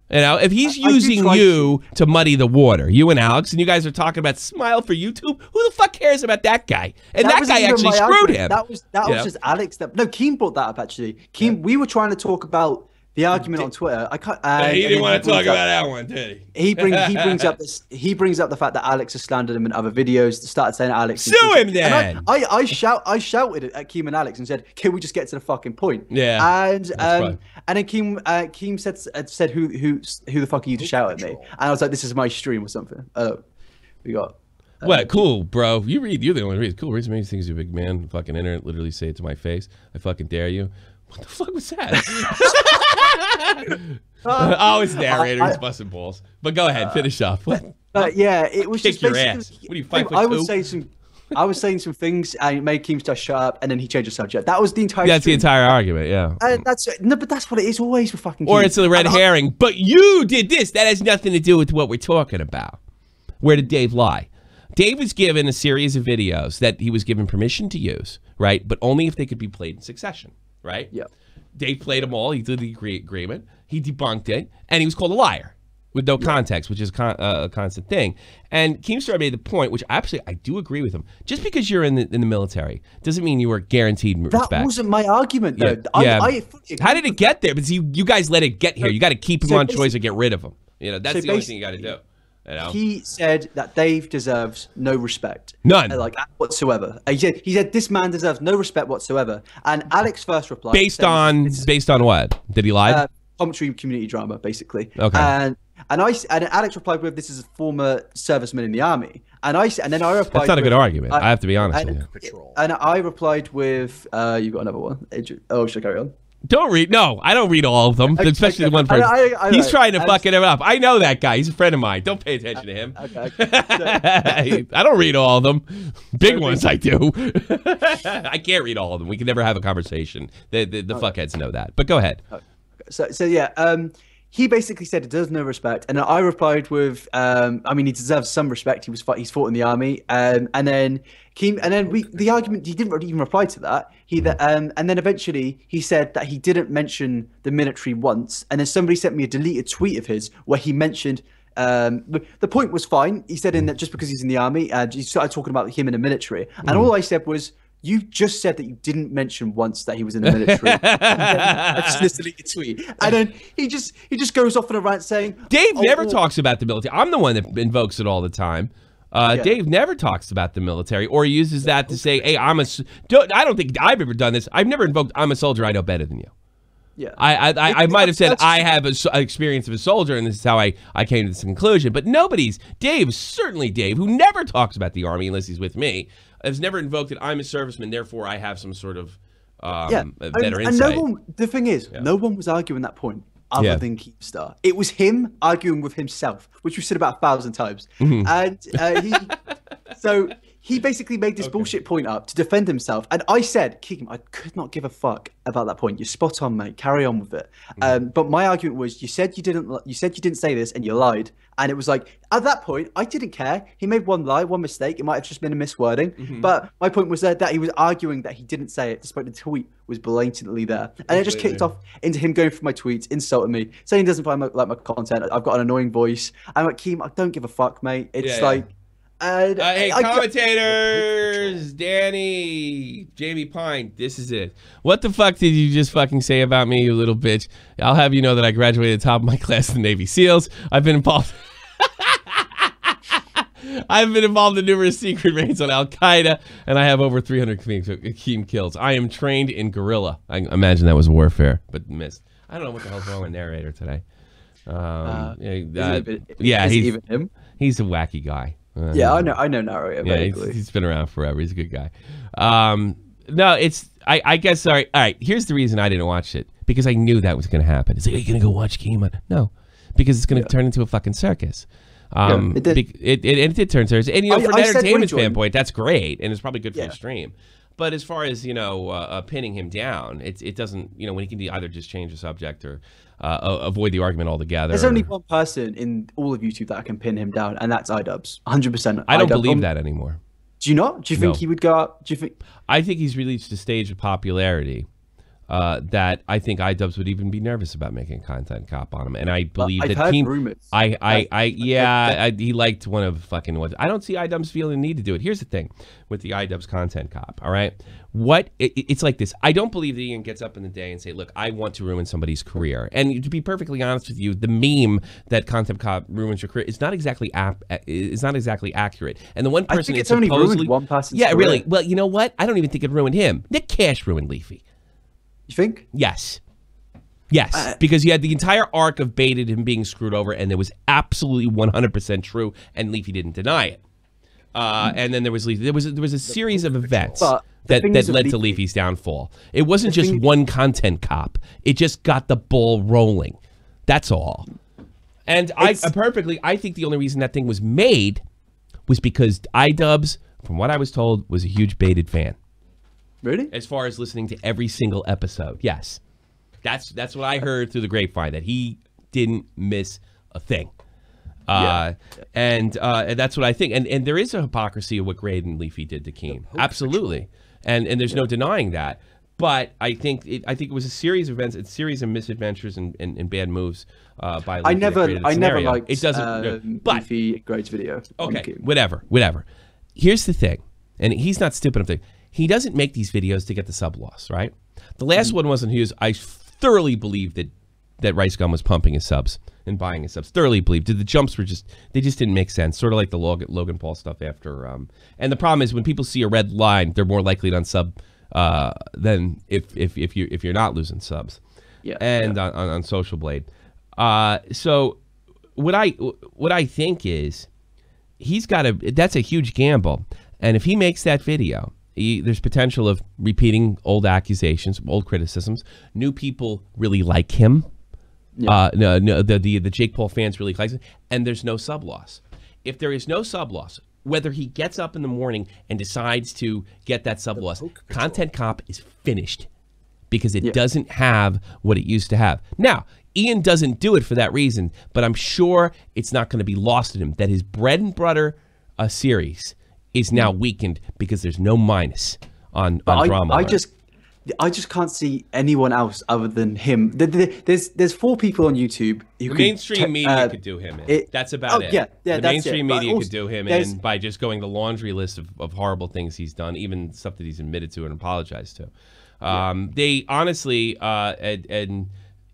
You know, if he's using you to muddy the water, you and Alex, and you guys are talking about Smile for YouTube, who the fuck cares about that guy? And that guy actually screwed him. That was just Alex. No, Keem brought that up actually. Keem, we were trying to talk about the argument on Twitter. He didn't want to talk about that one, did he? He brings up the fact that Alex has slandered him in other videos. Started saying Alex. Sue him then. I shouted at Keem and Alex and said, "Can we just get to the fucking point?" Yeah. And then Keem said who the fuck are you to shout at me? And I was like, this is my stream or something. We got. What? Cool, bro. You're the only reason. Cool. Reason many things, you big man. Fucking internet literally say it to my face. I fucking dare you. What the fuck was that? Oh, it's the narrator. He's busting balls. But go ahead, finish up. Yeah, it was kick just your ass. What are you, 5'2"? I was saying some things, and it made Keemstar shut up, and then he changed the subject. That was the entire. That's the entire argument, yeah. But that's what it is always with fucking. Or it's a red herring. But you did this. That has nothing to do with what we're talking about. Where did Dave lie? Dave was given a series of videos that he was given permission to use, right? But only if they could be played in succession. Right? Yeah. Dave played them all. He did the agreement. He debunked it, and he was called a liar with no context, which is a constant thing. And Keemstar made the point, which I do agree with him. Just because you're in the military doesn't mean you are guaranteed respect. That wasn't my argument, though. Yeah. How did it get there? Because you guys let it get here. You got to keep him on choice or get rid of him. You know, that's the only thing you got to do. You know? He said that Dave deserves no respect. None. Like, whatsoever. He said this man deserves no respect whatsoever. And Alex first replied. Based on what? Did he lie? Commentary community drama, basically. Okay. And Alex replied with, "This is a former serviceman in the army." And then I replied. That's not a good argument. I have to be honest with you. And I replied with, "You got another one." Oh, should I carry on? Don't read. No, I don't read all of them, especially the one person. He's trying to fuck it up. I know that guy. He's a friend of mine. Don't pay attention to him. Okay. I don't read all of them. Big ones I do. I can't read all of them. We can never have a conversation. The fuckheads know that. But go ahead. So yeah, he basically said it deserves no respect, and I replied with, I mean, he deserves some respect. He's fought in the army, and then the argument, he didn't even reply to that. And then eventually he said that he didn't mention the military once, and then somebody sent me a deleted tweet of his where he mentioned. The point was fine. He said in that just because he's in the army, he started talking about him in the military, and all I said was, you just said that you didn't mention once that he was in the military. That's just a deleted tweet. And then he just goes off on a rant saying, Dave never talks about the military. I'm the one that invokes it all the time. Dave never talks about the military or uses that to say, hey, I don't think I've ever done this. I've never invoked, I'm a soldier, I know better than you. Yeah. I might have said I have an experience of a soldier, and this is how I came to this conclusion. But certainly Dave, who never talks about the army unless he's with me, has never invoked it. I'm a serviceman, therefore I have some sort of better insight. And the thing is, no one was arguing that point other than Keemstar. It was him arguing with himself, which we've said about 1,000 times. And he basically made this bullshit point up to defend himself. And I said, Keem, I could not give a fuck about that point. You're spot on, mate. Carry on with it. But my argument was, you said you didn't say this, and you lied. And it was like, at that point, I didn't care. He made one lie, one mistake. It might have just been a miswording. But my point was that he was arguing that he didn't say it, despite the tweet was blatantly there. And it just kicked off into him going through my tweets, insulting me, saying he doesn't find my content. I've got an annoying voice. I'm like, Keem, I don't give a fuck, mate. It's like... hey, commentators, Danny, Jamie Pine, this is it. What the fuck did you just fucking say about me, you little bitch? I'll have you know that I graduated top of my class in the Navy SEALs. I've been involved in numerous secret raids on Al-Qaeda, and I have over 300 Keem kills. I am trained in guerrilla. I imagine that was warfare, but missed. I don't know what the hell's wrong with narrator today. Is it even him? He's a wacky guy. Yeah, I know Narrator. Yeah, he's been around forever. He's a good guy. No, I guess, all right, here's the reason I didn't watch it. Because I knew that was going to happen. It's like, are you going to go watch Keem? No, because it's going to turn into a fucking circus. It did. It did turn circus. And, from an entertainment standpoint, that's great. And it's probably good for the stream. But as far as, pinning him down, it doesn't, when he can either just change the subject or avoid the argument altogether. There's only one person in all of YouTube that can pin him down, and that's iDubbbz. 100%. I don't believe that anymore. Do you not? Do you think he would go out? Do you think? I think he's reached a stage of popularity that I think iDubbbz would even be nervous about making a content cop on him. And I believe that I've heard rumors. He liked one of fucking what. I don't see iDubbbz feeling the need to do it. Here's the thing with the iDubbbz content cop. All right. It's like this. I don't believe that Ian gets up in the day and say, look, I want to ruin somebody's career. And to be perfectly honest with you, the meme that content cop ruins your career is not exactly accurate. And the one person I think it's only ruined one person's career. Really. Well, you know what? I don't even think it ruined him. Nick Cash ruined Leafy. You think? Yes. Because you had the entire arc of Baited him being screwed over, and it was absolutely 100% true, and Leafy didn't deny it. And then there was Leafy. There was a series of events that led to Leafy's downfall. It wasn't just one content cop. It just got the ball rolling. That's all. And I think the only reason that thing was made was because iDubbbz, from what I was told, was a huge Baited fan. Really? As far as listening to every single episode, yes. That's what I heard through the grapevine, that he didn't miss a thing. And that's what I think. And there is a hypocrisy of what Grade and Leafy did to Keem. Absolutely. And there's no denying that. But I think it was a series of events, a series of misadventures and bad moves by Leafy. I never liked it doesn't, Leafy Grade's video. Okay, whatever. Here's the thing, and he's not stupid enough. He doesn't make these videos to get the sub loss, right? The last one wasn't his. I thoroughly believe that Rice Gum was pumping his subs and buying his subs. Thoroughly believed. The jumps were just didn't make sense. Sort of like the Logan Paul stuff after. And the problem is when people see a red line, they're more likely to unsub than if you're not losing subs. Yeah. And on Social Blade. So what I think is that's a huge gamble. And if he makes that video, there's potential of repeating old accusations, old criticisms. New people really like him. Yeah. The Jake Paul fans really like him. And there's no sub loss. If there is no sub loss, whether he gets up in the morning and decides to get that sub loss, Content Cop is finished because it doesn't have what it used to have. Now, Ian doesn't do it for that reason, but I'm sure it's not going to be lost in him that his bread and butter series is now weakened because there's no minus on drama. I just can't see anyone else other than him. There's 4 people on YouTube who mainstream media could do him in. That's about it. Yeah, the mainstream media could do him in by just going the laundry list of horrible things he's done, even stuff that he's admitted to and apologized to. They honestly and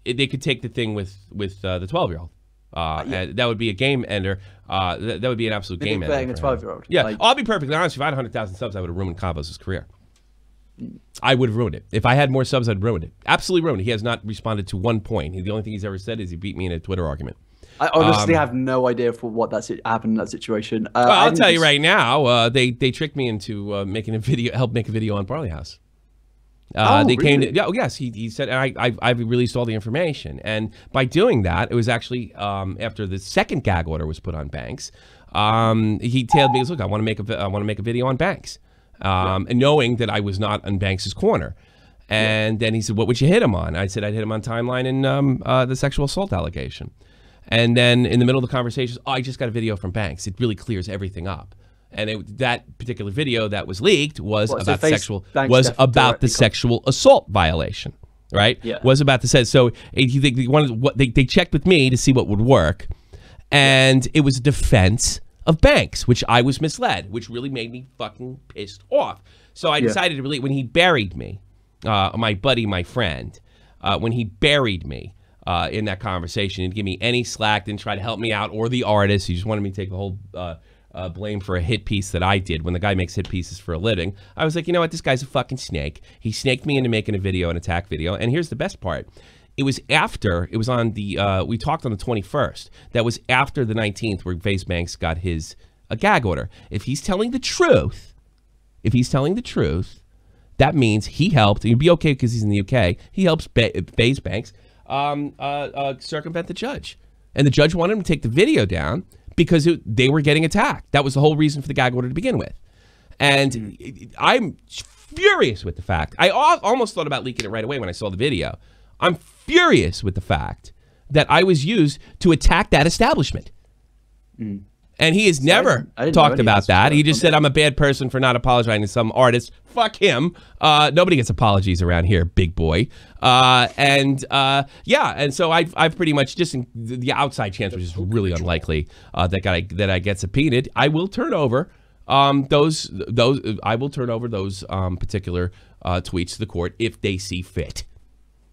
they could take the thing with the 12-year-old. And that would be a game ender. That would be an absolute game ender. Playing a 12-year-old. Yeah, I'll be perfectly honest. If I had 100,000 subs, I would have ruined Cabos' career. I would have ruined it. If I had more subs, I'd ruin it. Absolutely ruined it. He has not responded to one point. The only thing he's ever said is he beat me in a Twitter argument. I honestly have no idea for what happened in that situation. Well, I'll tell you right now. They tricked me into making a video, helped make a video on Barley House. They came to, yes, he said, I've released all the information. And by doing that, it was actually after the second gag order was put on Banks, he tailed me, look, I want to make a video on Banks. And knowing that I was not on Banks's corner. And then he said, what would you hit him on? I said, I'd hit him on timeline and the sexual assault allegation. And then in the middle of the conversation, I just got a video from Banks. It really clears everything up. And that particular video that was leaked was about the sexual assault violation, right? Yeah. Was about the so they checked with me to see what would work, and it was a defense of Banks, which I was misled, which really made me fucking pissed off. So I decided to really, when he buried me, my buddy, my friend, when he buried me in that conversation, he didn't give me any slack, didn't try to help me out or the artist. He just wanted me to take the whole blame for a hit piece that I did when the guy makes hit pieces for a living. I was like, you know what? This guy's a fucking snake. He snaked me into making a video, an attack video. And here's the best part. It was on the, we talked on the 21st. That was after the 19th where FaceBanks got his a gag order. If he's telling the truth, that means he helped. It'd be okay because he's in the UK. He helps FaZe Banks circumvent the judge. And the judge wanted him to take the video down because they were getting attacked. That was the whole reason for the gag order to begin with. And I'm furious with the fact. I almost thought about leaking it right away when I saw the video. I'm furious with the fact that I was used to attack that establishment. And he has never talked about that. He just said, I'm a bad person for not apologizing to some artist. Fuck him. Nobody gets apologies around here, big boy. Yeah, and so I've pretty much, just in the outside chance, which is really unlikely, that I get subpoenaed, I will turn over those particular tweets to the court if they see fit.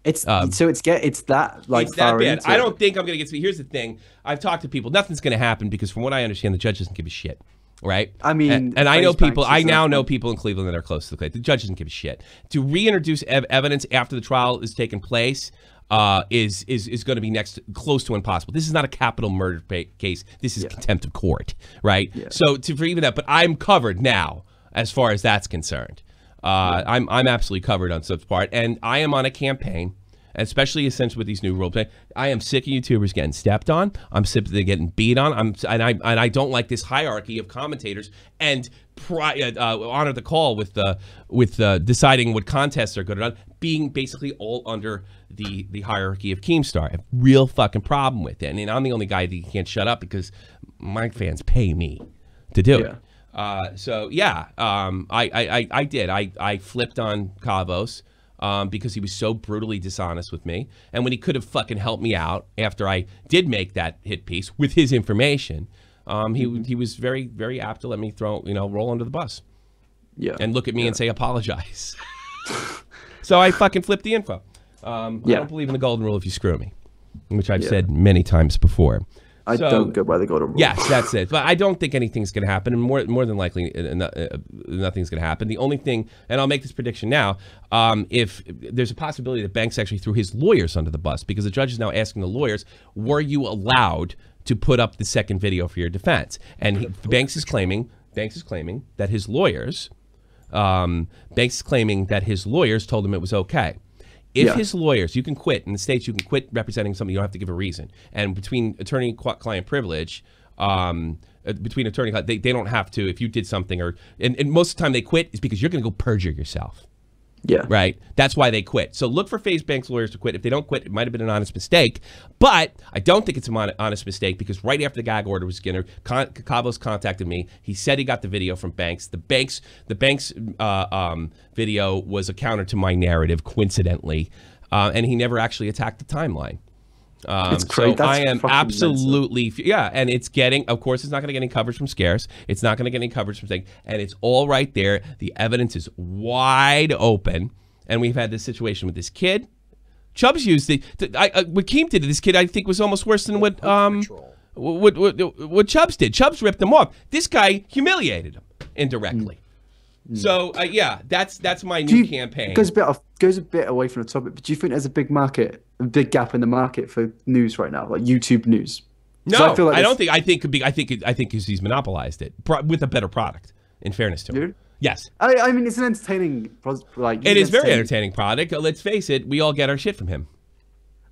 It's that like it's that bad. I don't think I'm gonna get. Here's the thing: I've talked to people. Nothing's gonna happen because, from what I understand, the judge doesn't give a shit. Right? I mean, and I know people. I now know people in Cleveland that are close to the case. The judge doesn't give a shit. To reintroduce evidence after the trial is taken place is going to be close to impossible. This is not a capital murder case. This is contempt of court, right? Yeah. So for even that, but I'm covered now as far as that's concerned. I'm absolutely covered on such part, and I am on a campaign, especially since with these new rules. I am sick of YouTubers getting stepped on. I'm sick of them getting beat on. I don't like this hierarchy of commentators and honor the call with deciding what contests are good or not, being basically all under the hierarchy of Keemstar. I have a real fucking problem with it, and I'm the only guy that can't shut up because my fans pay me to do it. So yeah, I did. I flipped on Kavos because he was so brutally dishonest with me, and when he could have fucking helped me out after I did make that hit piece with his information, he was very, very apt to let me roll under the bus. Yeah, and look at me and say apologize. So I fucking flipped the info. I don't believe in the golden rule if you screw me, which I've said many times before. I don't go by the golden rule. Yes, that's it. But I don't think anything's going to happen, and more than likely, nothing's going to happen. The only thing, and I'll make this prediction now, if there's a possibility that Banks actually threw his lawyers under the bus, because the judge is now asking the lawyers, were you allowed to put up the second video for your defense? And Banks is claiming that his lawyers, told him it was okay. If his lawyers, you can quit. In the States, you can quit representing somebody. You don't have to give a reason. And between attorney-client privilege, they don't have to, if you did something, and most of the time they quit is because you're going to go perjure yourself. Yeah. Right? That's why they quit. So look for FaZe Banks lawyers to quit. If they don't quit, it might have been an honest mistake. But I don't think it's an honest mistake because right after the gag order was given, Kavos contacted me. He said he got the video from Banks. The Banks video was a counter to my narrative, coincidentally. And he never actually attacked the timeline. It's crazy. So I am absolutely, and it's getting, of course, it's not going to get any coverage from Scarce. It's not going to get any coverage from things, and it's all right there. The evidence is wide open, and we've had this situation with this kid. Chubbs used what Keem did to this kid, I think, was almost worse than what Chubbs did. Chubbs ripped him off. This guy humiliated him indirectly. So that's my new campaign. Goes a bit away from the topic, but do you think there's a big gap in the market for news right now, like YouTube news? No, I don't think. I think he's monopolized it with a better product. In fairness to him, yes. I mean, it's an entertaining it is very entertaining product. Let's face it, we all get our shit from him.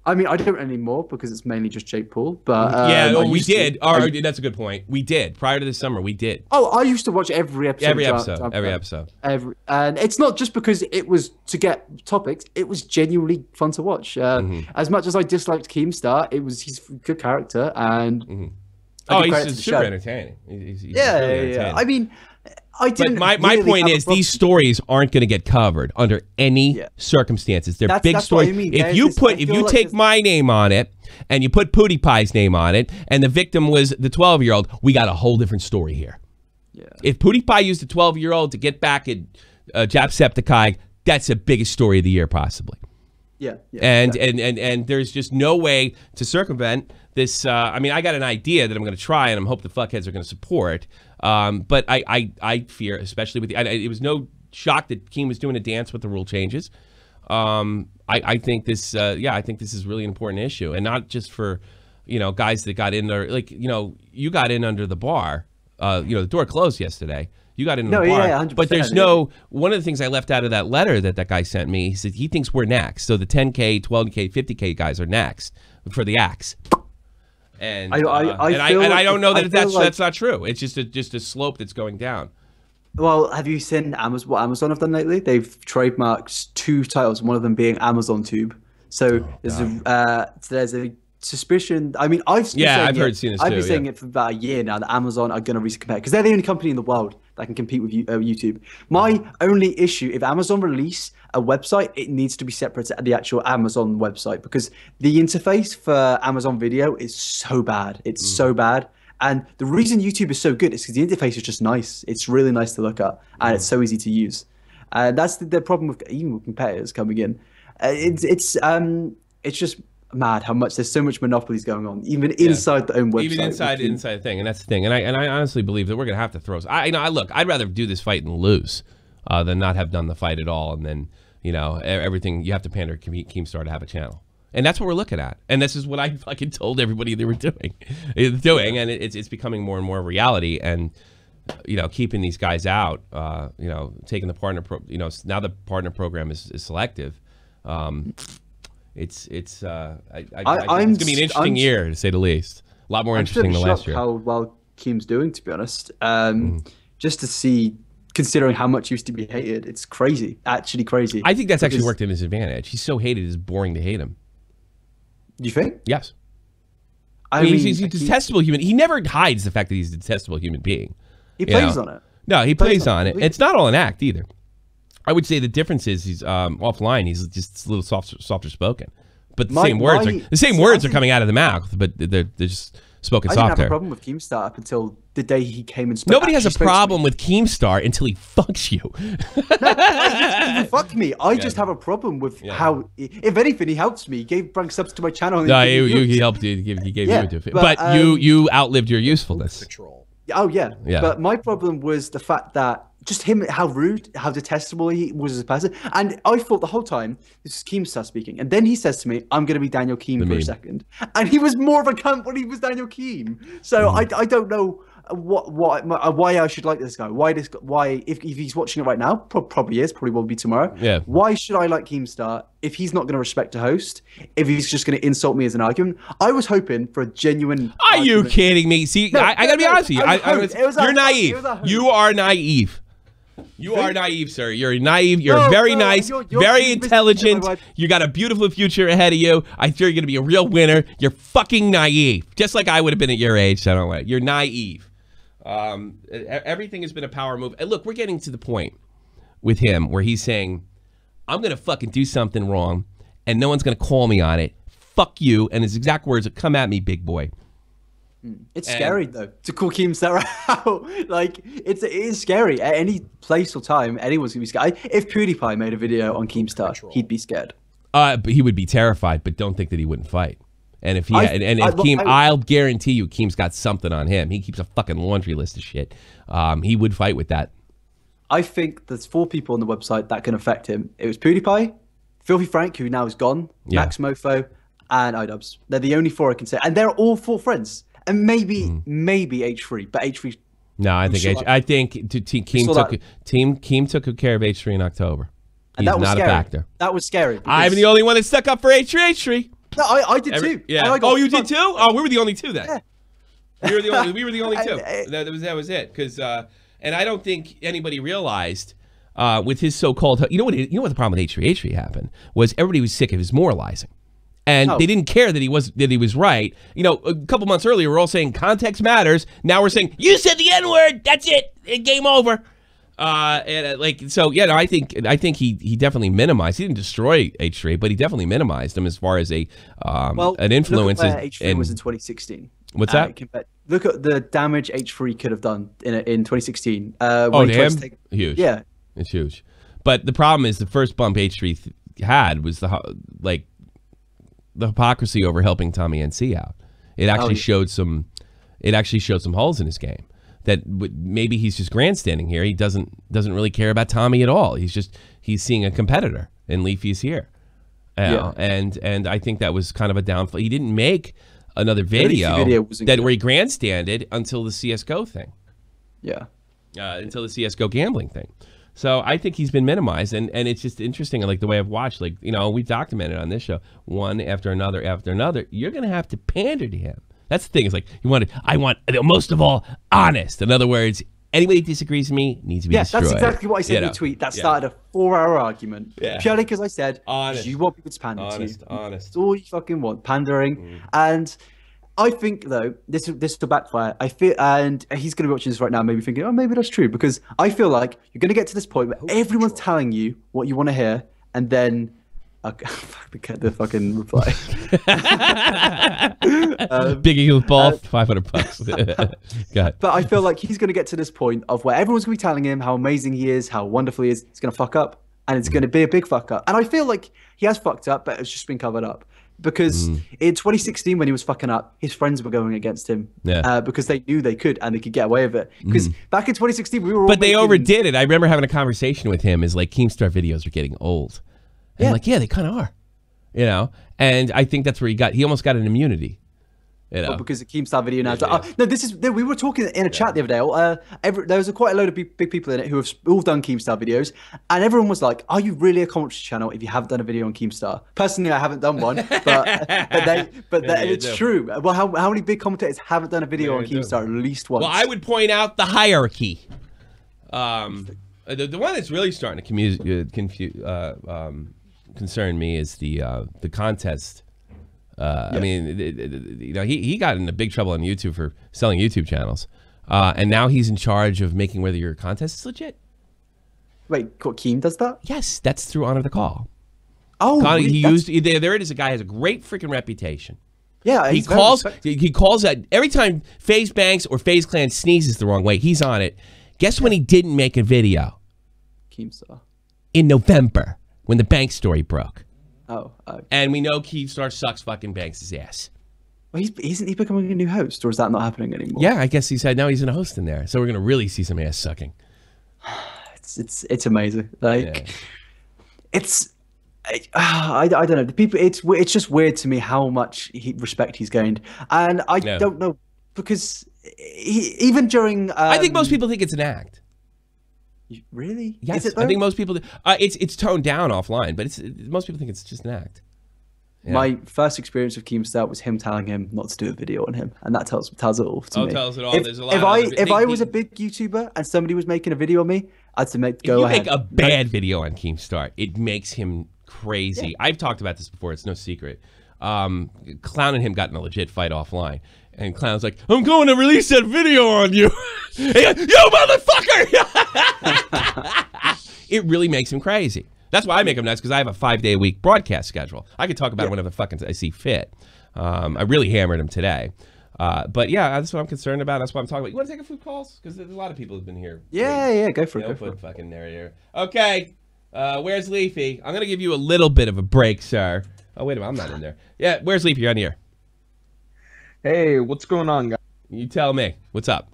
I mean, I don't anymore because it's mainly just Jake Paul. But we did. That's a good point. We did prior to this summer. We did. Oh, I used to watch every episode. Every episode. And it's not just because it was to get topics. It was genuinely fun to watch. As much as I disliked Keemstar, he's a good character and. He's super entertaining. He's really entertaining. I mean. But my point is, these stories aren't going to get covered under any circumstances. They're big stories. I mean. If you take my name on it and you put PewDiePie's name on it, and the victim was the 12-year-old, we got a whole different story here. Yeah. If PewDiePie used a 12-year-old to get back at Jacksepticeye, that's the biggest story of the year, possibly. And there's just no way to circumvent this. I mean, I got an idea that I'm going to try, and I hope the fuckheads are going to support. But I fear, especially with it was no shock that Keem was doing a dance with the rule changes. I think this, I think this is really an important issue, and not just for, guys that got in there, like, you got in under the bar, the door closed yesterday. You got into No, the bar, yeah, 100%. but there's no. One of the things I left out of that letter that guy sent me, he said he thinks we're next. So the 10K, 12K, 50K guys are next for the axe. And I don't know that that's not true. It's just a slope that's going down. Well, have you seen what Amazon have done lately? They've trademarked 2 titles, one of them being Amazon Tube. So there's a suspicion. I mean, I've seen it too. I've been saying it for about a year now that Amazon are going to recently compare, because they're the only company in the world that can compete with YouTube. My only issue, if Amazon release a website, it needs to be separate to the actual Amazon website, because the interface for Amazon Video is so bad. It's so bad. And the reason YouTube is so good is because the interface is just nice. It's really nice to look at, and it's so easy to use. That's the problem with even with competitors coming in. It's just mad how much there's so much monopolies going on, even inside the own website. Even inside the thing, and that's the thing. And I honestly believe that we're gonna have to throw. Look, I'd rather do this fight and lose than not have done the fight at all, and then everything you have to pander to Keemstar to have a channel. And that's what we're looking at. And this is what I fucking told everybody they were doing. And it's becoming more and more reality. And, keeping these guys out, taking the now the partner program is selective. It's going to be an interesting year, to say the least. A lot more interesting than last year. How well Keem's doing, to be honest. Just to see, considering how much he used to be hated, it's crazy. Actually crazy. I think that's actually worked to his advantage. He's so hated, it's boring to hate him. You think? Yes. I mean, he's a detestable human. He never hides the fact that he's a detestable human being. He plays on it. No, he plays on it. It's not all an act either. I would say the difference is he's offline. He's just a little softer spoken, but the same words are coming out of the mouth, but they're just spoken softer. I didn't have a problem with Keemstar up until the day he came and spoke. Nobody has a problem with Keemstar until he fucks you. No, fuck me. I just have a problem with how, if anything, he helps me. He brought subs to my channel. No, he helped you. He gave you a different. But you outlived your usefulness. Control. Oh yeah. But my problem was the fact that just him, how rude, how detestable he was as a person. And I thought the whole time, this is Keemstar speaking. And then he says to me, I'm going to be Daniel Keem for a second. And he was more of a cunt when he was Daniel Keem. So I don't know why I should like this guy. Why if he's watching it right now, probably is, probably will be tomorrow. Yeah. Why should I like Keemstar if he's not going to respect a host, if he's just going to insult me as an argument? I was hoping for a genuine you kidding me? See, no, I got to be honest with you. You're naive. You are naive. You are naive, sir. You're naive. You're very nice, very intelligent. You got a beautiful future ahead of you. I feel you're going to be a real winner. You're fucking naive. Just like I would have been at your age. So I don't like. You're naive. Everything has been a power move. And look, we're getting to the point with him where he's saying, I'm going to fucking do something wrong and no one's going to call me on it. Fuck you. And his exact words are, come at me, big boy. It's scary though to call Keemstar out. Like it is scary. At any place or time, anyone's gonna be scared. If PewDiePie made a video on Keemstar, he'd be scared. But he would be terrified. But don't think that he wouldn't fight. And if I'll guarantee you, Keem's got something on him. He keeps a fucking laundry list of shit. He would fight with that. I think there's 4 people on the website that can affect him. It was PewDiePie, Filthy Frank, who now is gone, Max Mofo, and iDubbbz. They're the only 4 I can say, and they're all 4 friends. And maybe H3, but H3. No, I think Keem took care of H3 in October. He's not a factor. That was scary. I'm the only one that stuck up for H3. No, I did too. Yeah. Oh, you did too? Oh, we were the only 2 then. Yeah. We were the only 2. That was it. Because and I don't think anybody realized with his so-called. You know what the problem with H3 happened was everybody was sick of his moralizing. And they didn't care that he was right. A couple months earlier, we were all saying context matters. Now we're saying you said the N-word. That's it. Game over. I think he definitely minimized. He didn't destroy H3, but he definitely minimized him as far as an influence. Look at where H3 was in 2016. What's that? Look at the damage H3 could have done in 2016. Huge. Yeah, it's huge. But the problem is the first bump H3 had was the hypocrisy over helping Tommy NC out. It actually showed some. It actually showed some holes in his game. That maybe he's just grandstanding here. He doesn't really care about Tommy at all. He's seeing a competitor, and Leafy's here. And I think that was kind of a downfall. He didn't make another video where he grandstanded until the CS:GO thing. Yeah. Until the CS:GO gambling thing. So I think he's been minimized, and it's just interesting, like the way I've watched, like, you know, we've documented on this show, one after another after another. You're going to have to pander to him. That's the thing. It's like, I want, most of all, honest. In other words, anybody who disagrees with me needs to be destroyed. That's exactly what I said in the tweet. That started a 4-hour argument. Purely because I said, honest. You want people to pander to you. Honest. That's all you fucking want, pandering. And I think, though, this will backfire. I feel, and he's going to be watching this right now, maybe thinking, oh, maybe that's true. Because I feel like you're going to get to this point where everyone's telling you what you want to hear, and then the fucking reply. Biggie with ball, $500. Go ahead. But I feel like he's going to get to this point of where everyone's going to be telling him how amazing he is, how wonderful he is. He's going to fuck up, and it's going to be a big fuck up. And I feel like he has fucked up, but it's just been covered up. Because in 2016, when he was fucking up, his friends were going against him because they knew they could and they could get away with it. Because back in 2016, we were all they overdid it. I remember having a conversation with him is like, Keemstar videos are getting old. And I'm like, yeah, they kind of are. You know? And I think that's where he almost got an immunity. You know? Because the Keemstar video now. No, we were talking in a chat the other day. There was quite a load of big people in it who have all done Keemstar videos, and everyone was like, "Are you really a commentary channel if you haven't done a video on Keemstar?" Personally, I haven't done one, but it's true. Well, how many big commentators haven't done a video on Keemstar at least once? Well, I would point out the hierarchy. The one that's really starting to concern me is the contest. I mean, you know, he got into big trouble on YouTube for selling YouTube channels, and now he's in charge of making whether your contest is legit. Wait, what, Keem does that? Yes, that's through Honor the Call. Oh, really? There it is. A guy has a great freaking reputation. Yeah, he calls that every time FaZe Banks or FaZe Clan sneezes the wrong way, he's on it. Guess when he didn't make a video? Keemstar. In November, when the Banks story broke. Oh, and we know Keemstar sucks fucking Banks' ass. Well, isn't he becoming a new host, or is that not happening anymore? Yeah, I guess he said now he's a host in there, so we're gonna really see some ass sucking. It's amazing. Like, I don't know. The people, it's just weird to me how much respect he's gained, and I don't know because even during I think most people think it's an act. Really? Yes, I think most people. It's toned down offline, but most people think it's just an act. Yeah. My first experience of Keemstar was him telling him not to do a video on him, and that tells it all to me. Tells it all. There's a lot. If I was a big YouTuber and somebody was making a video on me, I'd say go ahead. If you make a bad video on Keemstar, it makes him crazy. Yeah. I've talked about this before. It's no secret. Clown and him got in a legit fight offline. And Clown's like, I'm going to release that video on you. You motherfucker! It really makes him crazy. That's why I make him nuts, because I have a 5-day-a-week broadcast schedule. I could talk about it whenever fucking I see fit. I really hammered him today. But yeah, that's what I'm concerned about. That's why I'm talking about. You want to take a few calls? Because there's a lot of people who've been here. Yeah, go for it. Fucking there. Okay, where's Leafy? I'm going to give you a little bit of a break, sir. Oh, wait a minute, I'm not in there. Yeah, where's Leafy? You're on here. Hey, what's going on, guys? You tell me. What's up?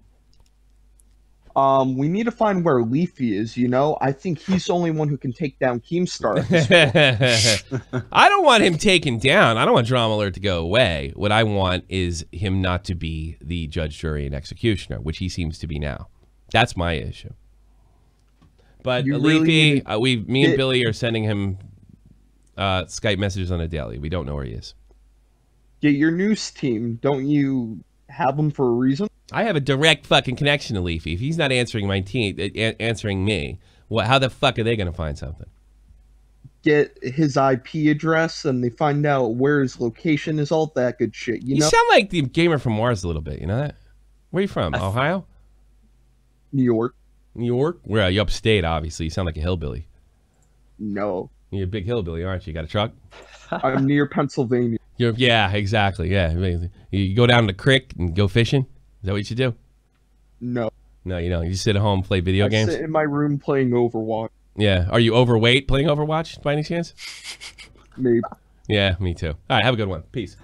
We need to find where Leafy is, you know? I think he's the only one who can take down Keemstar. I don't want him taken down. I don't want Drama Alert to go away. What I want is him not to be the judge, jury, and executioner, which he seems to be now. That's my issue. But Leafy, me and Billy are sending him Skype messages on a daily. We don't know where he is. Yeah, your news team, don't you have them for a reason? I have a direct fucking connection to Leafy. If he's not answering my team, answering me, how the fuck are they going to find something? Get his IP address, and they find out where his location is, all that good shit. You know? sound like the gamer from Mars a little bit. You know that? Where are you from? Ohio? New York. New York? Where are you? Upstate, obviously. You sound like a hillbilly. No. You're a big hillbilly, aren't you? You got a truck? I'm near Pennsylvania. Yeah, exactly. Yeah, you go down to the creek and go fishing. Is that what you do? No. No, you don't. You just sit at home, play video games. I sit in my room playing Overwatch. Yeah. Are you overweight playing Overwatch by any chance? Maybe. Yeah, me too. All right, have a good one. Peace.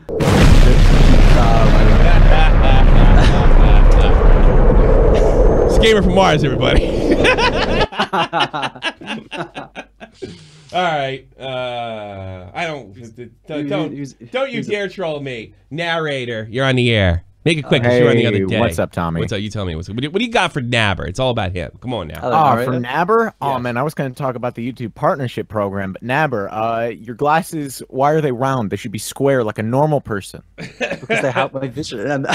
It's Gamer from Mars, everybody. All right. Don't you dare troll me. Narrator, you're on the air. Make it quick, because you're on the other Hey, day. what's up, Tommy? What's up? You tell me. What do you got for Nabber? It's all about him. Come on now. For Nabber? Oh, man, I was going to talk about the YouTube partnership program, but Nabber, your glasses, why are they round? They should be square like a normal person. Because they help my vision. And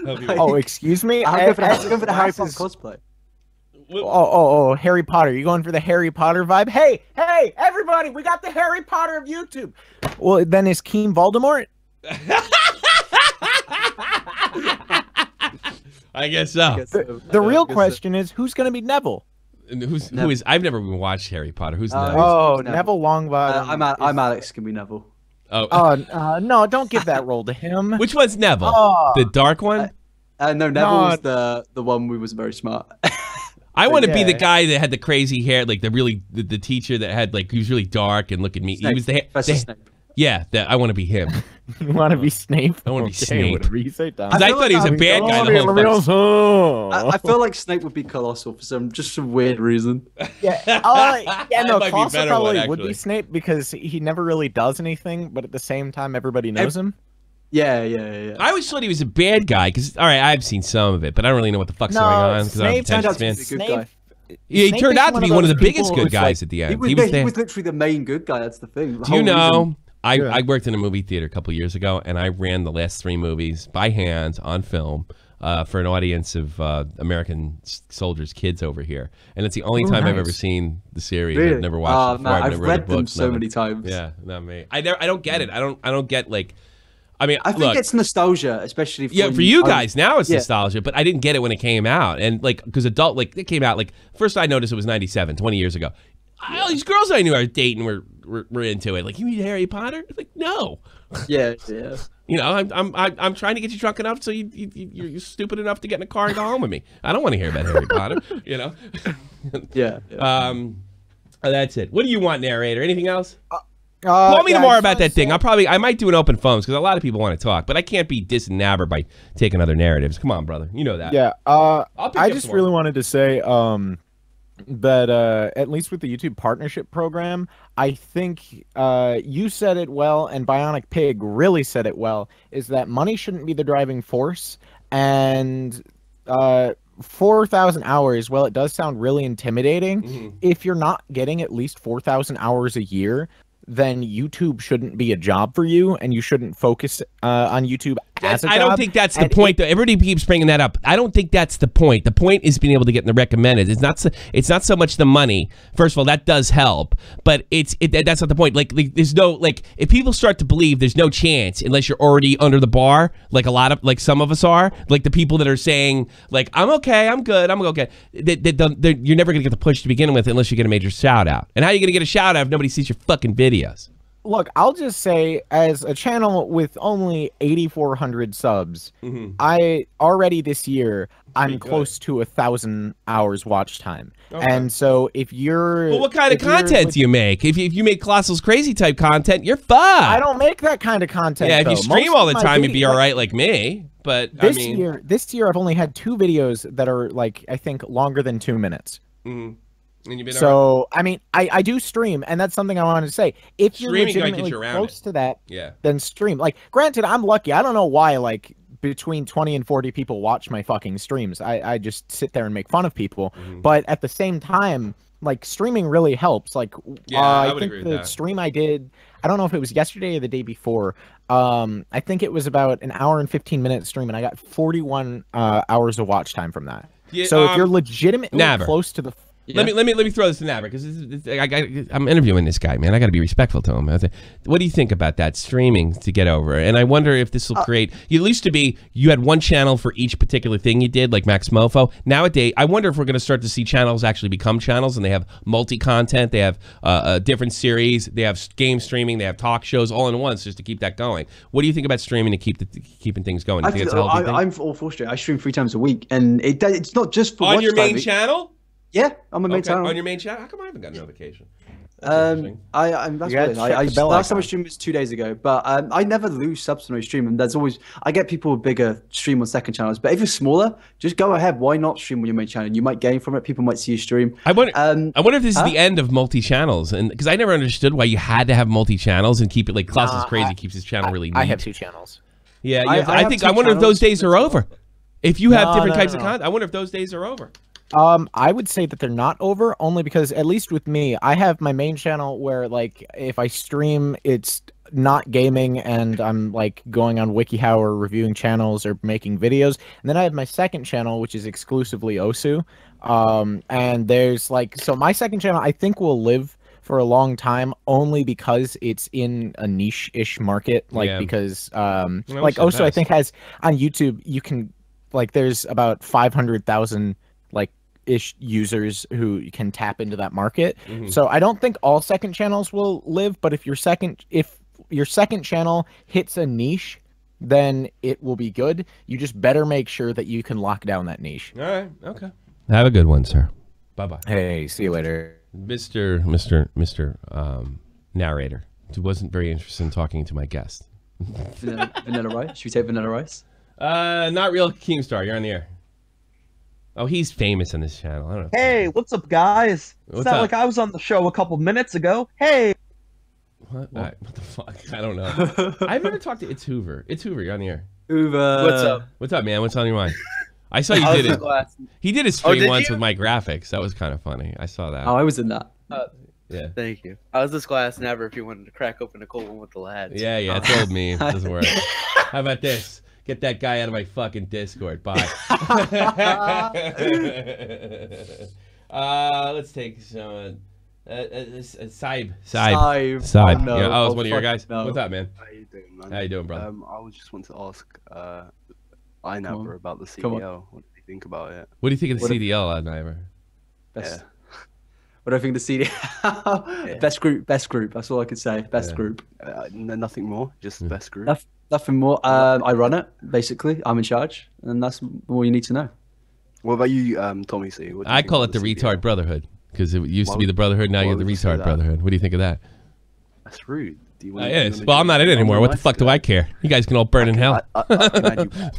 Oh, excuse me? I'm going for the Harry Potter cosplay. Oh, Harry Potter. You going for the Harry Potter vibe? Hey, everybody, we got the Harry Potter of YouTube. Well, then is Keem Voldemort? I guess so. The real question is, who's going to be Neville? And who is? I've never even watched Harry Potter. Who's Neville? Oh, Neville Longbottom. I'm Alex. Can be Neville. Oh, no, don't give that role to him. which one's Neville? The dark one? No, Neville was the one who was very smart. I want to be the guy that had the crazy hair, like the teacher that had like he was really dark and look at me. Snape. He was Snape. Yeah, I want to be him. You want to be Snape? I want to be Snape. Whatever you say, Tom. Because I thought he was a bad guy the whole time. I feel like Snape would be colossal for some weird reason. Yeah, no, might be Colossal better probably one, would be actually. Snape because he never really does anything, but at the same time, everybody knows him. Yeah. I always thought he was a bad guy because, all right, I've seen some of it, but I don't really know what the fuck's going on because I'm a Snape Texas fan. He's a good guy. Yeah, he Snape turned is out to be one of the those biggest people good who's guys like- at the end. He was literally the main good guy. That's the thing. Do you know? Yeah. I worked in a movie theater a couple years ago, and I ran the last 3 movies by hand on film for an audience of American soldiers' kids over here. And it's the only time I've ever seen the series. Really? I've never watched it before. I've never read the them books, so nothing. many times. Yeah, not me. I don't get it. I don't get like. I mean, I think look, it's nostalgia, especially for you guys now it's nostalgia, but I didn't get it when it came out, and like because it came out like first I noticed it was 97, 20 years ago. All these girls I knew I was dating were into it. Like, you read Harry Potter? Like, no. Yeah. You know, I'm trying to get you drunk enough so you're stupid enough to get in a car and go home with me. I don't want to hear about Harry Potter. You know. Yeah. That's it. What do you want, narrator? Anything else? Call me tomorrow about that thing. I might do an open phones because a lot of people want to talk, but I can't be dissing Nabber by taking other narratives. Come on, brother. You know that. Yeah. I'll pick I you up just tomorrow. really wanted to say that at least with the YouTube partnership program, I think you said it well, and Bionic Pig really said it well, is that money shouldn't be the driving force, and 4,000 hours, well, it does sound really intimidating. If you're not getting at least 4,000 hours a year, then YouTube shouldn't be a job for you, and you shouldn't focus on YouTube as a job. I don't think that's the point. Everybody keeps bringing that up. I don't think that's the point. The point is being able to get in the recommended. It's not so much the money. First of all, that does help, but that's not the point. Like there's no like if people start to believe there's no chance unless you're already under the bar, like some of us are, like the people that are saying like I'm okay, I'm good, I'm okay. You're never gonna get the push to begin with unless you get a major shout out. And how are you gonna get a shout out if nobody sees your fucking videos? Look, I'll just say, as a channel with only 8,400 subs, I already this year I'm close to 1,000 hours watch time. Okay. And so if you're, well, what kind of content do you make? If you make Colossal's crazy type content, you're fucked. I don't make that kind of content. Yeah, if you stream all the time, you'd be all right like me. But this year I've only had 2 videos that are like I think longer than 2 minutes. So, I mean, I do stream, and that's something I wanted to say. If you're legitimately close to that, then stream. Like, granted, I'm lucky. I don't know why, like, between 20 and 40 people watch my fucking streams. I just sit there and make fun of people. But at the same time, like, streaming really helps. Like, I think the stream I did, I don't know if it was yesterday or the day before. I think it was about an hour and 15-minute stream, and I got 41 hours of watch time from that. Yeah, so if you're legitimately close to the... Yeah. Let me throw this to Nabber because I'm interviewing this guy, man. I got to be respectful to him. What do you think about that streaming to get over? And I wonder if this will create. You used to be you had one channel for each particular thing you did, like Max Mofo. Nowadays, I wonder if we're going to start to see channels actually become channels, and they have multi-content. They have a different series. They have game streaming. They have talk shows all in once just to keep that going. What do you think about streaming to keeping things going? Do you think it's a healthy thing? I'm all for streaming. I stream 3 times a week, and it's not just for on your main channel. Yeah, on my main channel. On your main channel? How come I haven't got a notification? That's weird. Last time I streamed was 2 days ago, but I never lose subs when I stream, and there's always I get people with bigger stream on second channels. But if you're smaller, just go ahead. Why not stream on your main channel? You might gain from it. People might see you stream. I wonder if this is the end of multi-channels, and because I never understood why you had to have multi-channels and keep it like Klaus is crazy keeps his channel really neat. I have 2 channels. Yeah, I wonder if those days are over. If you have different types of content, I wonder if those days are over. I would say that they're not over, only because at least with me, I have my main channel where like if I stream, it's not gaming and I'm like going on WikiHow or reviewing channels or making videos. And then I have my second channel, which is exclusively Osu. And there's like, so my second channel I think will live for a long time only because it's in a niche-ish market. Like because like Osu I think has on YouTube, you can like there's about 500,000 like ish users who can tap into that market. So I don't think all second channels will live, but if your second channel hits a niche, then it will be good. You just better make sure that you can lock down that niche. All right. Okay. Have a good one, sir. Bye-bye. Hey, see you later. Mr. Narrator, who wasn't very interested in talking to my guest. Vanilla rice? Should we take vanilla rice? Not real Keemstar. You're on the air. Oh, he's famous on this channel. I don't know. Hey, what's up, guys? What's it's not up? like I was on the show a couple minutes ago. Hey. What the fuck? I don't know. I've never talked to It's Hoover. It's Hoover. You're on the air. Hoover. What's up? What's up, man? What's on your mind? I saw you did it. He did a stream once with my graphics. That was kind of funny. I saw that. Oh, I was in that. Yeah. Thank you. I was this glass never if you wanted to crack open a cold one with the lads. Yeah, it's old me. It doesn't work. How about this? Get that guy out of my fucking Discord. Bye. Let's take some. Saib. Oh, no. Yeah, it's one of your guys. No. What's up, man? How you doing, man? How you doing, brother? I was just want to ask Inabber about the CDL. What do you think about it? What do you think of the CDL, Inabber? Best. What do I think of the CDL? Best group. That's all I could say. Best group. Nothing more. Just best group. Nothing more. I run it basically. I'm in charge, and that's all you need to know. What about you, Tommy C? What do you I think call it about the CDL? Retard Brotherhood because it used to be the Brotherhood. Now you're the would you say Retard that? Brotherhood. What do you think of that? That's rude. Do you want It is. Well, I'm not in it anymore. What the fuck do I care? You guys can all burn in hell. I can add you back.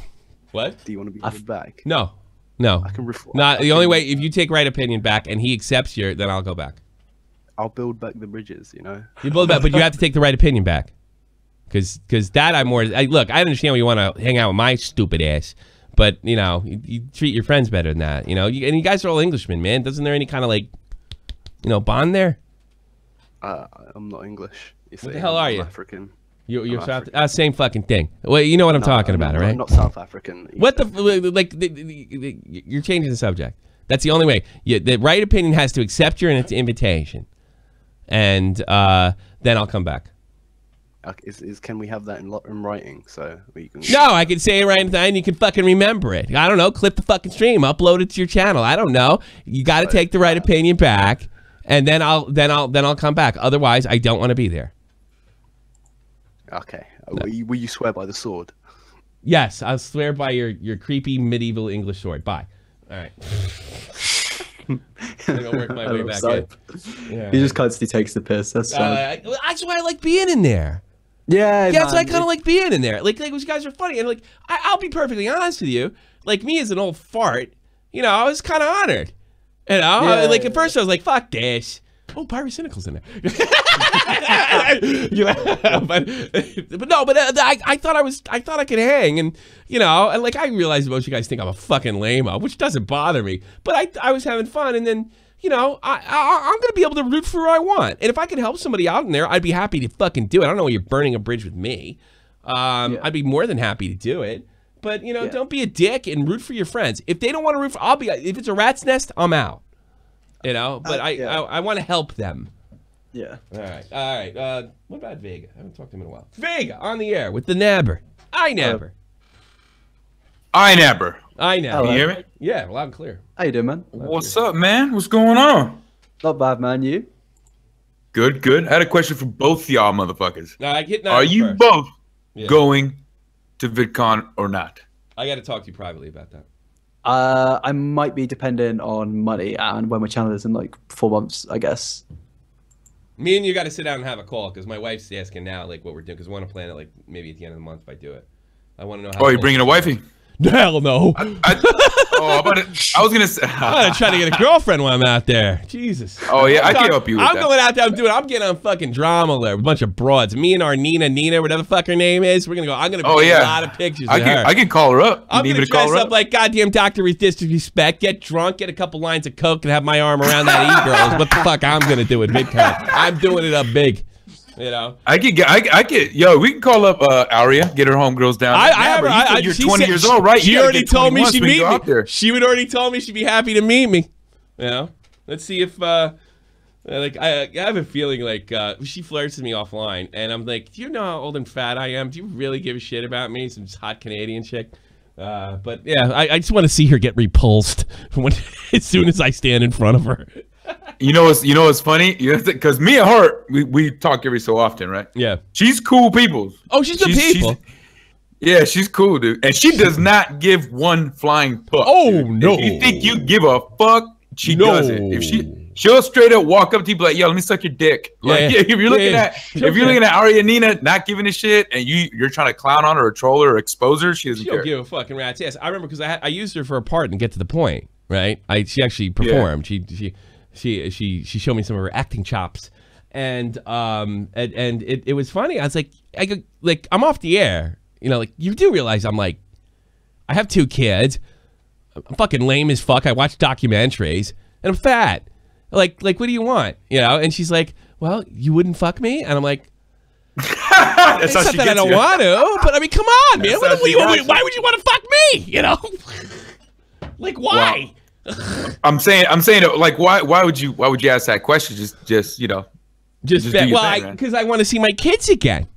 What? Do you want to be added back? No. I can The only way, if you take right opinion back and he accepts you, then I'll go back. I'll build back the bridges, you know? You build back, but you have to take the right opinion back. Because that I'm more... look, I understand why you want to hang out with my stupid ass. But, you know, you treat your friends better than that. You know, and you guys are all Englishmen, man. Doesn't there any kind of, like, you know, bond there? I'm not English. What the hell are you? I'm African. You're South... same fucking thing. Well, you know what I'm talking about, right? I'm not South African. What the... Like, you're changing the subject. That's the only way. The right opinion has to accept your invitation. And then I'll come back. Can we have that in writing so we can? No, I can say it right now and you can fucking remember it. I don't know. Clip the fucking stream, upload it to your channel. I don't know. You got to take the right opinion back, and then I'll come back. Otherwise, I don't want to be there. Okay. No. Will you swear by the sword? Yes, I'll swear by your creepy medieval English sword. Bye. All right. I'm gonna work my way back in. Yeah. He just constantly takes the piss. That's that's why I like being in there. Yeah, that's why I kind of like being in there. Like those guys are funny, and like I'll be perfectly honest with you. Like me as an old fart, you know, I was kind of honored. You know, like at first I was like, "Fuck this." Oh, Pyrocynical's in there. You know, but I thought I could hang, and you know, and like I realized most of you guys think I'm a fucking lame-o, which doesn't bother me. But I was having fun, and then you know, I'm gonna be able to root for who I want, and if I can help somebody out in there, I'd be happy to fucking do it. I don't know why you're burning a bridge with me. I'd be more than happy to do it. But you know, don't be a dick and root for your friends. If they don't want to root for, if it's a rat's nest, I'm out. You know, but I want to help them. Yeah. All right. What about Vega? I haven't talked to him in a while. Vega on the air with the Nabber. Inabber. Inabber. Inabber. Can you hear me? Yeah, loud and clear. How you doing, man? What's up, man? What's going on? Not bad, man. You? Good, good. I had a question for both y'all motherfuckers. Are you both going to VidCon or not? I got to talk to you privately about that. I might be dependent on money and when my channel is in like 4 months, I guess. Me and you got to sit down and have a call because my wife's asking now like what we're doing because we want to plan it like maybe at the end of the month if I do it. I want to know how. Oh, you're bringing a wifey? Hell no. Oh, I was gonna say. I'm trying to get a girlfriend while I'm out there. Jesus. Oh yeah, I can help you with I'm that. going out there. I'm getting on fucking drama alert with a bunch of broads. Me and our Nina, whatever the fuck her name is. We're gonna go. I'm gonna take a lot of pictures of her. I can call her up. I'm gonna dress up like goddamn Dr. Disrespect, get drunk, get a couple lines of coke, and have my arm around that e-girls. What the fuck I'm gonna do with VidCon? I'm doing it up big. You know, I get. Yo, we can call up Aria, get her homegirls down. You're 20 years old, right? She already told me she'd meet me. She would already told me she'd be happy to meet me. You know, let's see if like I have a feeling like she flirts with me offline, and I'm like, do you know how old and fat I am? Do you really give a shit about me? Some hot Canadian chick. But yeah, I just want to see her get repulsed as soon as I stand in front of her. You know what's funny? Because me and her, we talk every so often, right? Yeah. She's cool people. Oh, she's good people. She's cool, dude. And she does not give one flying fuck. Oh, dude. no. If you think you give a fuck, she doesn't. If she'll straight up walk up to you and be like, yo, let me suck your dick. Like, if you're looking at Aria Nina not giving a shit and you're trying to clown on her or troll her or expose her, she doesn't care. She'll give a fucking rat's ass. I remember because I used her for a part and get to the point, right? She actually performed. She showed me some of her acting chops, and it was funny. I was like, I'm off the air. You know, like you do realize I have 2 kids. I'm fucking lame as fuck. I watch documentaries, and I'm fat. Like what do you want? You know? And she's like, well, you wouldn't fuck me, and I'm like, it's not that I don't want to, but I mean, come on, man. Why would you want to fuck me? You know, like why? Wow. I'm saying like why would you ask that question? Just why? Because I want to see my kids again.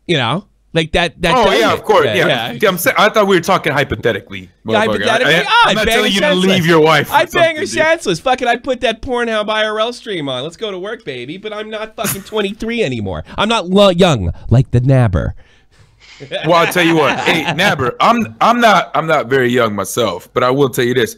You know, like that. Oh yeah, of course. Yeah. I thought we were talking hypothetically. Yeah, hypothetically, I'm not telling you to leave your wife. I bang her senseless. Fuck it, I put that Pornhub IRL stream on. Let's go to work, baby. But I'm not fucking 23 anymore. I'm not young like the Nabber. Well, I'll tell you what. Hey, Nabber, I'm not very young myself, but I will tell you this.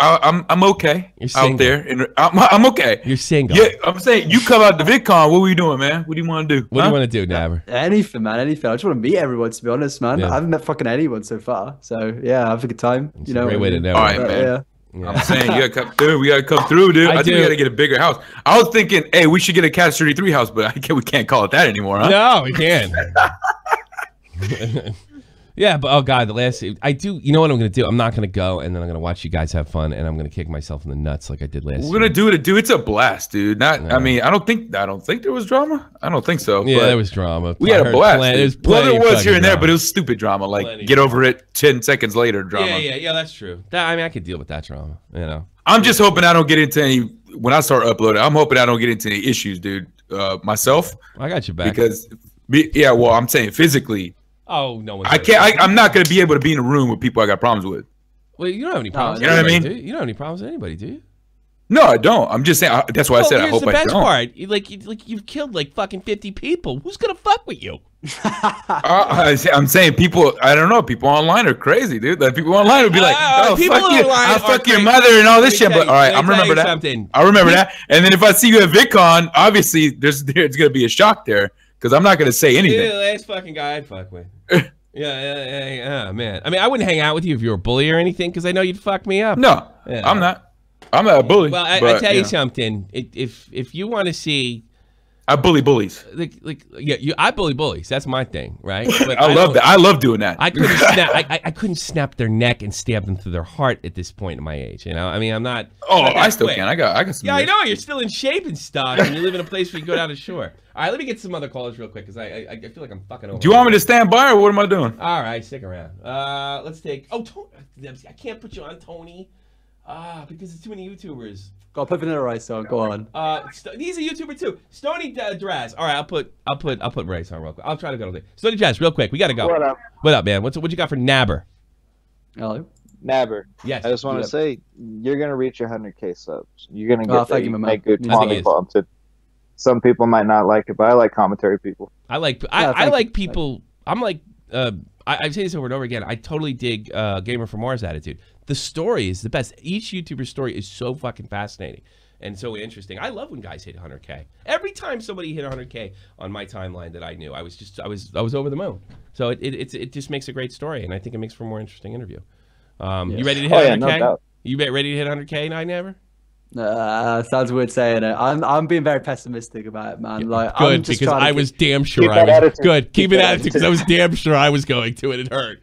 I'm okay out there, and I'm okay. You're single. Yeah, I'm saying you come out to VidCon. What are we doing, man? What do you want to do? What do you want to do, Nabber? Anything, man. Anything. I just want to meet everyone. To be honest, man. I haven't met fucking anyone so far. So yeah, have a good time. It's a great way to know. All right, man. Yeah. I'm saying you gotta come through. We gotta come through, dude. I think we gotta get a bigger house. I was thinking, hey, we should get a Catch 33 house, but we can't call it that anymore, huh? No, we can't. Yeah, but oh god, I do. You know what I'm gonna do? I'm not gonna go, and then I'm gonna watch you guys have fun, and I'm gonna kick myself in the nuts like I did last. We're gonna do it, dude. It's a blast, dude. I mean, I don't think there was drama. I don't think so. Yeah, there was drama. We had a blast. There was here and there, drama. But it was stupid drama. Like get over it 10 seconds later drama. Yeah, that's true. I mean, I could deal with that drama. You know. I'm just hoping I don't get into any when I start uploading. I'm hoping I don't get into any issues, dude. Myself. I got your back. Because well, I'm saying physically. Oh no! I'm not gonna be able to be in a room with people I got problems with. Well, you don't have any problems. You know what I mean? You don't have any problems with anybody, do you? No, I don't. I'm just saying. That's why I said I hope I don't. Here's the best part. Like you've killed like fucking 50 people. Who's gonna fuck with you? I'm saying people. I don't know. People online are crazy, dude. Like people online would be like, "Oh, fuck you! I'll fuck your mother and all this shit." But all right, I remember that. I remember that. And then if I see you at VidCon, obviously there's gonna be a shock there. Because I'm not going to say anything. You're the last fucking guy I'd fuck with. Yeah, man. I mean, I wouldn't hang out with you if you were a bully or anything, because I know you'd fuck me up. No, I'm not. I'm not a bully. Well, I tell you something. If you want to see... I bully bullies. I bully bullies. That's my thing, right? But I love that. I love doing that. I couldn't snap. I couldn't snap their neck and stab them through their heart at this point in my age. You know, I mean, I'm not. Oh, I still can. I got some. Yeah, I know you're still in shape and stuff, and you live in a place where you go down the shore. All right, let me get some other callers real quick because I feel like I'm fucking over. Do you want me to stand by or what am I doing? All right, stick around. Let's take. Oh, Tony. I can't put you on, Tony. Because it's too many YouTubers. Go put Vanilla Rice on. Go on. He's a YouTuber too. Stony Draz. All right, I'll put Rice on real quick. I'll try to go to Stony Draz real quick. We gotta go. What up? What up, man? What you got for Nabber? Hello. Nabber. Yes. I just want to say you're gonna reach 100K subs. You're gonna get make good content. Some people might not like it, but I like commentary people. I like people. I'm like I say this over and over again. I totally dig Gamer from Mars attitude. The story is the best. Each YouTuber's story is so fucking fascinating and so interesting. I love when guys hit 100K. Every time somebody hit 100K on my timeline that I knew, I was over the moon. So it just makes a great story, and I think it makes for a more interesting interview. You ready to hit 100K? No, you ready to hit 100K, Inabber? Sounds weird saying it. I'm being very pessimistic about it, man. Like, good, I'm just because I was damn sure I was. Good, keep it attitude, because I was damn sure I was going to, and it hurt.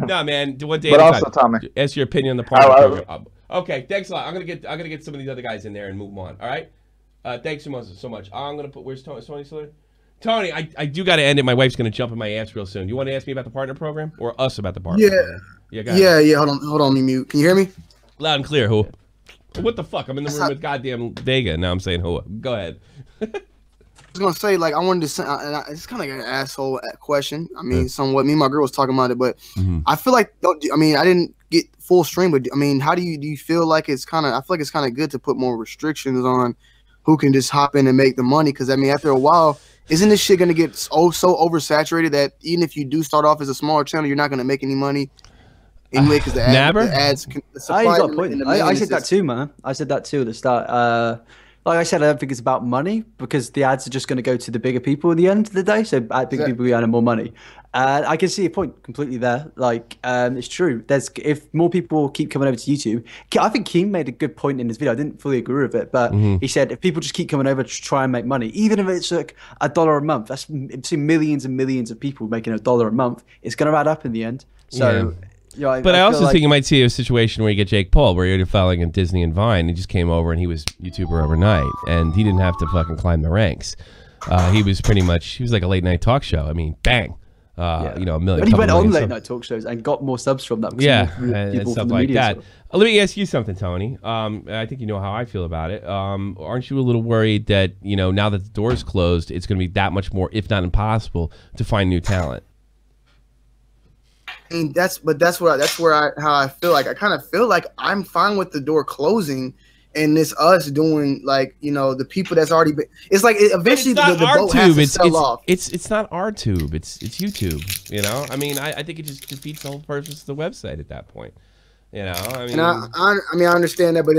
No, man. One day. But also, Tommy, ask your opinion on the partner program. Okay, thanks a lot. I'm gonna get some of these other guys in there and move them on. All right. Thanks so much. I'm gonna put. Where's Tony? Tony, I do got to end it. My wife's gonna jump in my ass real soon. You want to ask me about the partner program or us about the partner? Program? Yeah. Hold on. Me mute. Can you hear me? Loud and clear. Who? What the fuck? I'm in the room with goddamn Vega. Now I'm saying who? Go ahead. I was gonna say, like, I wanted to say, it's kind of like an asshole question. I mean, somewhat. Me and my girl was talking about it, but I feel like, I mean, I didn't get full stream, but I mean, how do you feel like it's kind of? I feel like it's kind of good to put more restrictions on who can just hop in and make the money, because I mean, after a while, isn't this shit gonna get so oversaturated that even if you do start off as a smaller channel, you're not gonna make any money anyway, because the ads I said that too, man. I said that too at the start. Like I said, I don't think it's about money, because the ads are just going to go to the bigger people at the end of the day. So big people earn more money. I can see your point completely there. Like, it's true. If more people keep coming over to YouTube, I think Keem made a good point in his video. I didn't fully agree with it, but he said if people just keep coming over to try and make money, even if it's like $1 a month, that's millions and millions of people making $1 a month. It's going to add up in the end. So. Yeah. Yeah, but I also think you might see a situation where you get Jake Paul, where you're following in Disney and Vine. He just came over and he was YouTuber overnight, and he didn't have to fucking climb the ranks. He was like a late night talk show. I mean, bang. You know, a million. But he went on late night talk shows and got more subs from them. Yeah, and stuff like that. Let me ask you something, Tony. I think you know how I feel about it. Aren't you a little worried that, you know, now that the door's closed, it's going to be that much more, if not impossible, to find new talent? I mean, that's how I feel. Like, I kind of feel like I'm fine with the door closing, and it's us doing, like, you know, the people that's already been. It's like eventually the boat has to sell off. It's not our tube. It's YouTube. You know, I mean, I think it just defeats the whole purpose of the website at that point. You know, I mean, and I understand that, but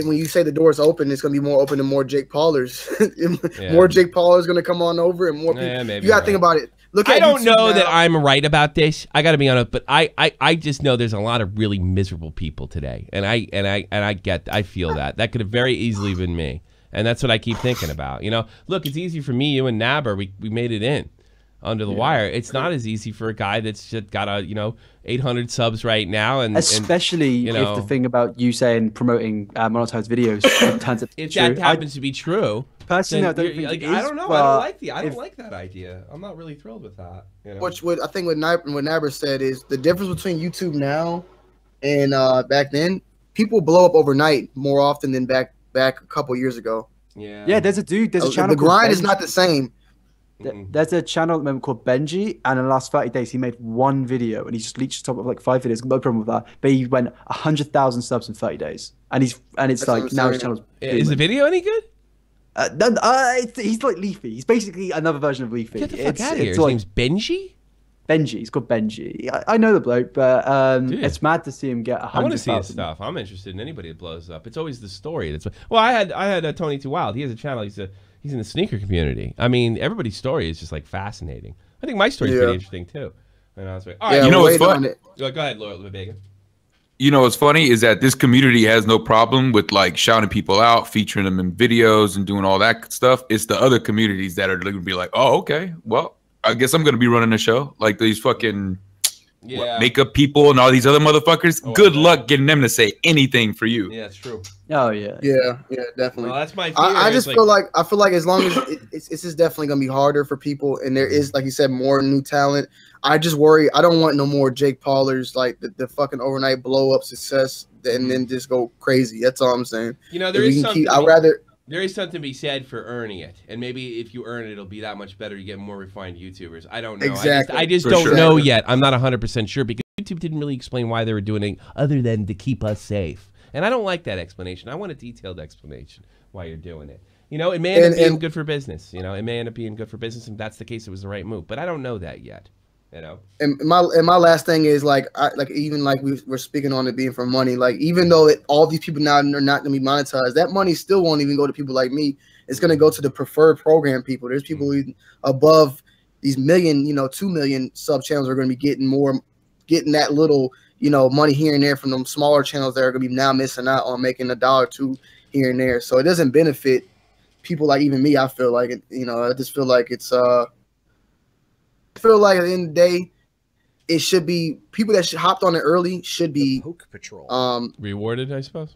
when you say the door's open, it's gonna be more open to more Jake Paulers. More Jake Paulers gonna come on over, and more people. You gotta think about it. I don't know that I'm right about this. I got to be honest, but I just know there's a lot of really miserable people today, and I feel that could have very easily been me, and that's what I keep thinking about. You know, look, it's easy for me, you and Inabber. We made it in under the wire. It's not as easy for a guy that's just got 800 subs right now, and especially if the thing about you saying promoting monetized videos turns out if that happens to be true. Personally, I don't think it is, I don't know. I don't like that idea. I'm not really thrilled with that. You know? What I think what Inabber said is the difference between YouTube now and back then. People blow up overnight more often than back a couple years ago. Yeah. There's a channel. The grind is not the same. There's a channel at the moment called Benji, and in the last 30 days he made one video, and he just reached the top of like 5 videos. No problem with that. But he went 100,000 subs in 30 days, and it's like now his channel's booming. Is the video any good? He's like Leafy. He's basically another version of Leafy. Get the fuck out of here. His name's Benji? Benji. He's called Benji. I know the bloke, but it's mad to see him get 100,000. I want to see his stuff. I'm interested in anybody that blows up. It's always the story. I had Tony Too Wild. He has a channel. He's in the sneaker community. I mean, everybody's story is just like fascinating. I think my story is pretty interesting too. And I was like, all right, you know what's fun? Go ahead, Lord Vega. You know what's funny is that this community has no problem with like shouting people out, featuring them in videos, and doing all that stuff. It's the other communities that are going to be like, oh, okay, well, I guess I'm going to be running a show. Like these fucking makeup people and all these other motherfuckers. Good luck getting them to say anything for you. Yeah, it's true. Oh yeah, definitely. Well, that's my fear. I just feel like as long as it's just definitely gonna be harder for people, and there is, like you said, more new talent. I just worry. I don't want no more Jake Paulers, like the fucking overnight blow up success, and then just go crazy. That's all I'm saying. You know, there is something. There is something to be said for earning it, and maybe if you earn it, it'll be that much better. You get more refined YouTubers. I don't know. Exactly. I just don't know yet. I'm not 100% sure because YouTube didn't really explain why they were doing it, other than to keep us safe. And I don't like that explanation. I want a detailed explanation why you're doing it. You know, it may end up being good for business. You know, it may end up being good for business, and if that's the case, it was the right move. But I don't know that yet. You know. And my last thing is even we're speaking on it being for money. Like, even though all these people now are not going to be monetized, that money still won't even go to people like me. It's going to go to the preferred program people. There's people above these 2 million sub channels are going to be getting more getting that little, you know, money here and there from them smaller channels that are gonna be now missing out on making $1 or $2 here and there. So it doesn't benefit people like even me. I feel like it, you know, I just feel like it's I feel like at the end of the day, it should be people that hopped on it early should be Poke Patrol rewarded, I suppose.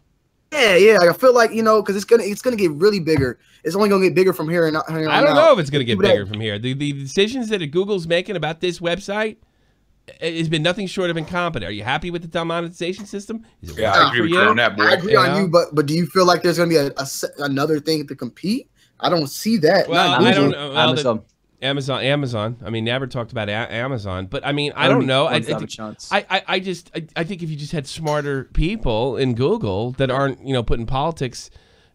Yeah. I feel like, you know, because it's gonna get really bigger. It's only gonna get bigger from here and out. I don't know if it's gonna get bigger from here. The decisions that Google's making about this website has been nothing short of incompetent. Are you happy with the monetization system? Is it I agree with you on that, boy. I agree on you, but do you feel like there's gonna be another thing to compete? I don't see that. Well, I don't know. Well, Amazon. I mean, Nabber talked about Amazon, but I mean, I don't know. I think if you just had smarter people in Google that aren't, you know, putting politics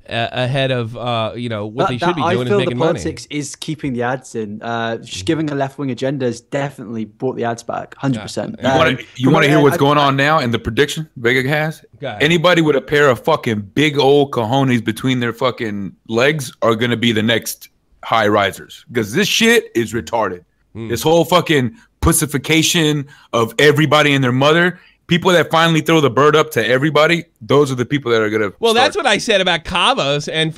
ahead of you know, what they should be doing is making money. I feel the politics is keeping the ads in. Just giving a left-wing agenda has definitely brought the ads back, 100%. You want to hear what's going on now and the prediction Vega has? Anybody with a pair of fucking big old cojones between their fucking legs are going to be the next high risers, because this shit is retarded. This whole fucking pussification of everybody and their mother. People that finally throw the bird up to everybody, those are the people that are gonna. Well, that's what I said about Cavos and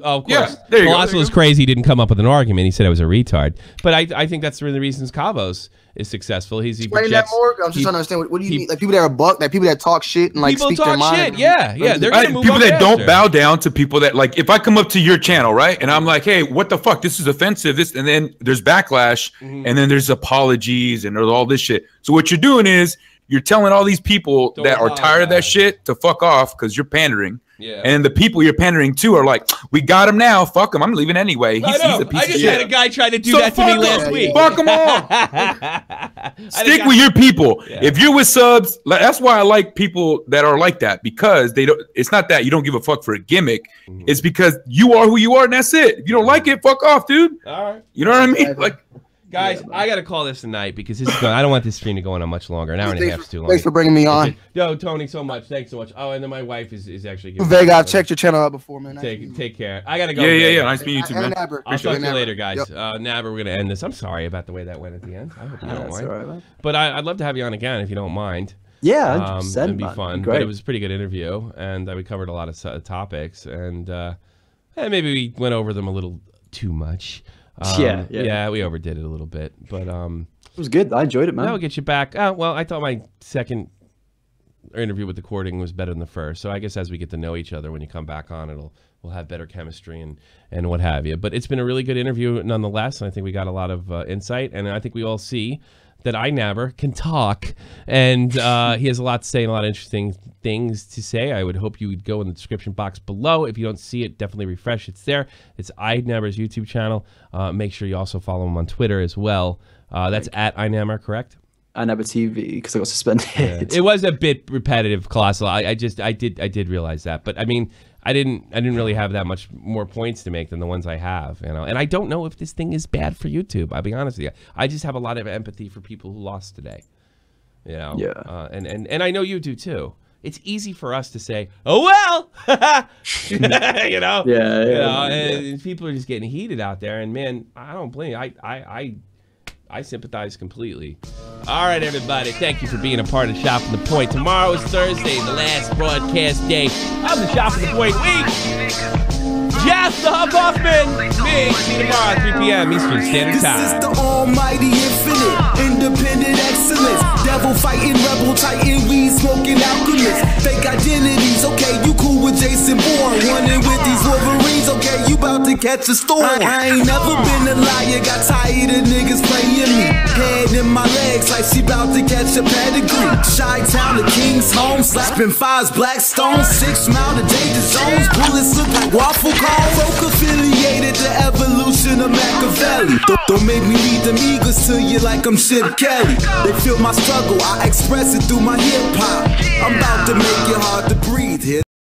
of course, Colossal's crazy. Didn't come up with an argument. He said I was a retard. But I think that's one of the reasons Cavos is successful. Explain that more. I'm just trying to understand. What do you mean? Like people that are buck, like people that talk shit and like speak their mind. Yeah. They're gonna move people that don't bow down to people that, like, if I come up to your channel, right, and I'm like, hey, what the fuck? This is offensive. And then there's backlash, and then there's apologies, and there's all this shit. So what you're doing is, you're telling all these people that are tired of that shit to fuck off because you're pandering. Yeah. And the people you're pandering to are like, we got him now. Fuck him. I'm leaving anyway. He's a piece I just had a guy try to do that to me last week. Fuck him all. Stick with your people. Yeah. If you're with subs, that's why I like people that are like that, because they don't. It's not that you don't give a fuck for a gimmick. It's because you are who you are, and that's it. If you don't like it, fuck off, dude. All right. You know what I mean? Like. Guys, I got to call this tonight because this is going, I don't want this stream to go on much longer. An hour and a half is too long. Thanks for bringing me on. Yo, Tony, so much. Thanks so much. Oh, and then my wife is actually giving Vega, I checked your channel out before, man. Take care. I got to go. Yeah. Nice meeting you too, man. I'll talk to you later, guys. Nabber, we're going to end this. I'm sorry about the way that went at the end. I hope you don't mind. All right, man. But I'd love to have you on again if you don't mind. Yeah, 100%. It'd be fun. But it was a pretty good interview, and we covered a lot of topics, and maybe we went over them a little too much. Yeah, we overdid it a little bit, but it was good. I enjoyed it, man. That'll get you back. Well, I thought my second interview with the Cording was better than the first, so I guess as we get to know each other, when you come back on, we'll have better chemistry and what have you. But it's been a really good interview nonetheless, and I think we got a lot of insight, and I think we all see that Inabber can talk, and he has a lot to say and a lot of interesting things to say. I would hope you would go in the description box below. If you don't see it, definitely refresh. It's there. It's Inabber's YouTube channel. Make sure you also follow him on Twitter as well. That's at Inabber, correct? Inabber TV, because I got suspended. Yeah. It was a bit repetitive, Colossal. I did realize that, but I mean, I didn't really have that much more points to make than the ones I have, you know. And I don't know if this thing is bad for YouTube. I'll be honest with you. I just have a lot of empathy for people who lost today, you know. Yeah. And I know you do too. It's easy for us to say, "Oh well," you know. Yeah. And people are just getting heated out there. And man, I don't blame you. I sympathize completely. All right, everybody. Thank you for being a part of Shopping the Point. Tomorrow is Thursday, the last broadcast day of the Shopping the Point week. Jeff the Huffman. Me. See you tomorrow at 3 p.m. Eastern Standard Time. This is the almighty infinite, independent excellence. Devil fighting, rebel titan, weed smoking alchemist. Fake identities, okay, you cool with Jason Bourne. Running with these Wolverines, okay, you about to catch a storm. I ain't never been a liar, got tired of niggas playing me. Head in my legs like she about to catch a pedigree. Chi-Town to King's home, slapping fives, black stones, 6 mile to danger zones. Bullets look like waffle cones. Folk affiliated to evolution of Machiavelli. Don't make me read them eagles to you like I'm Chip Kelly. They feel my struggle, I express it through my hip hop. I'm about to make it hard to breathe here.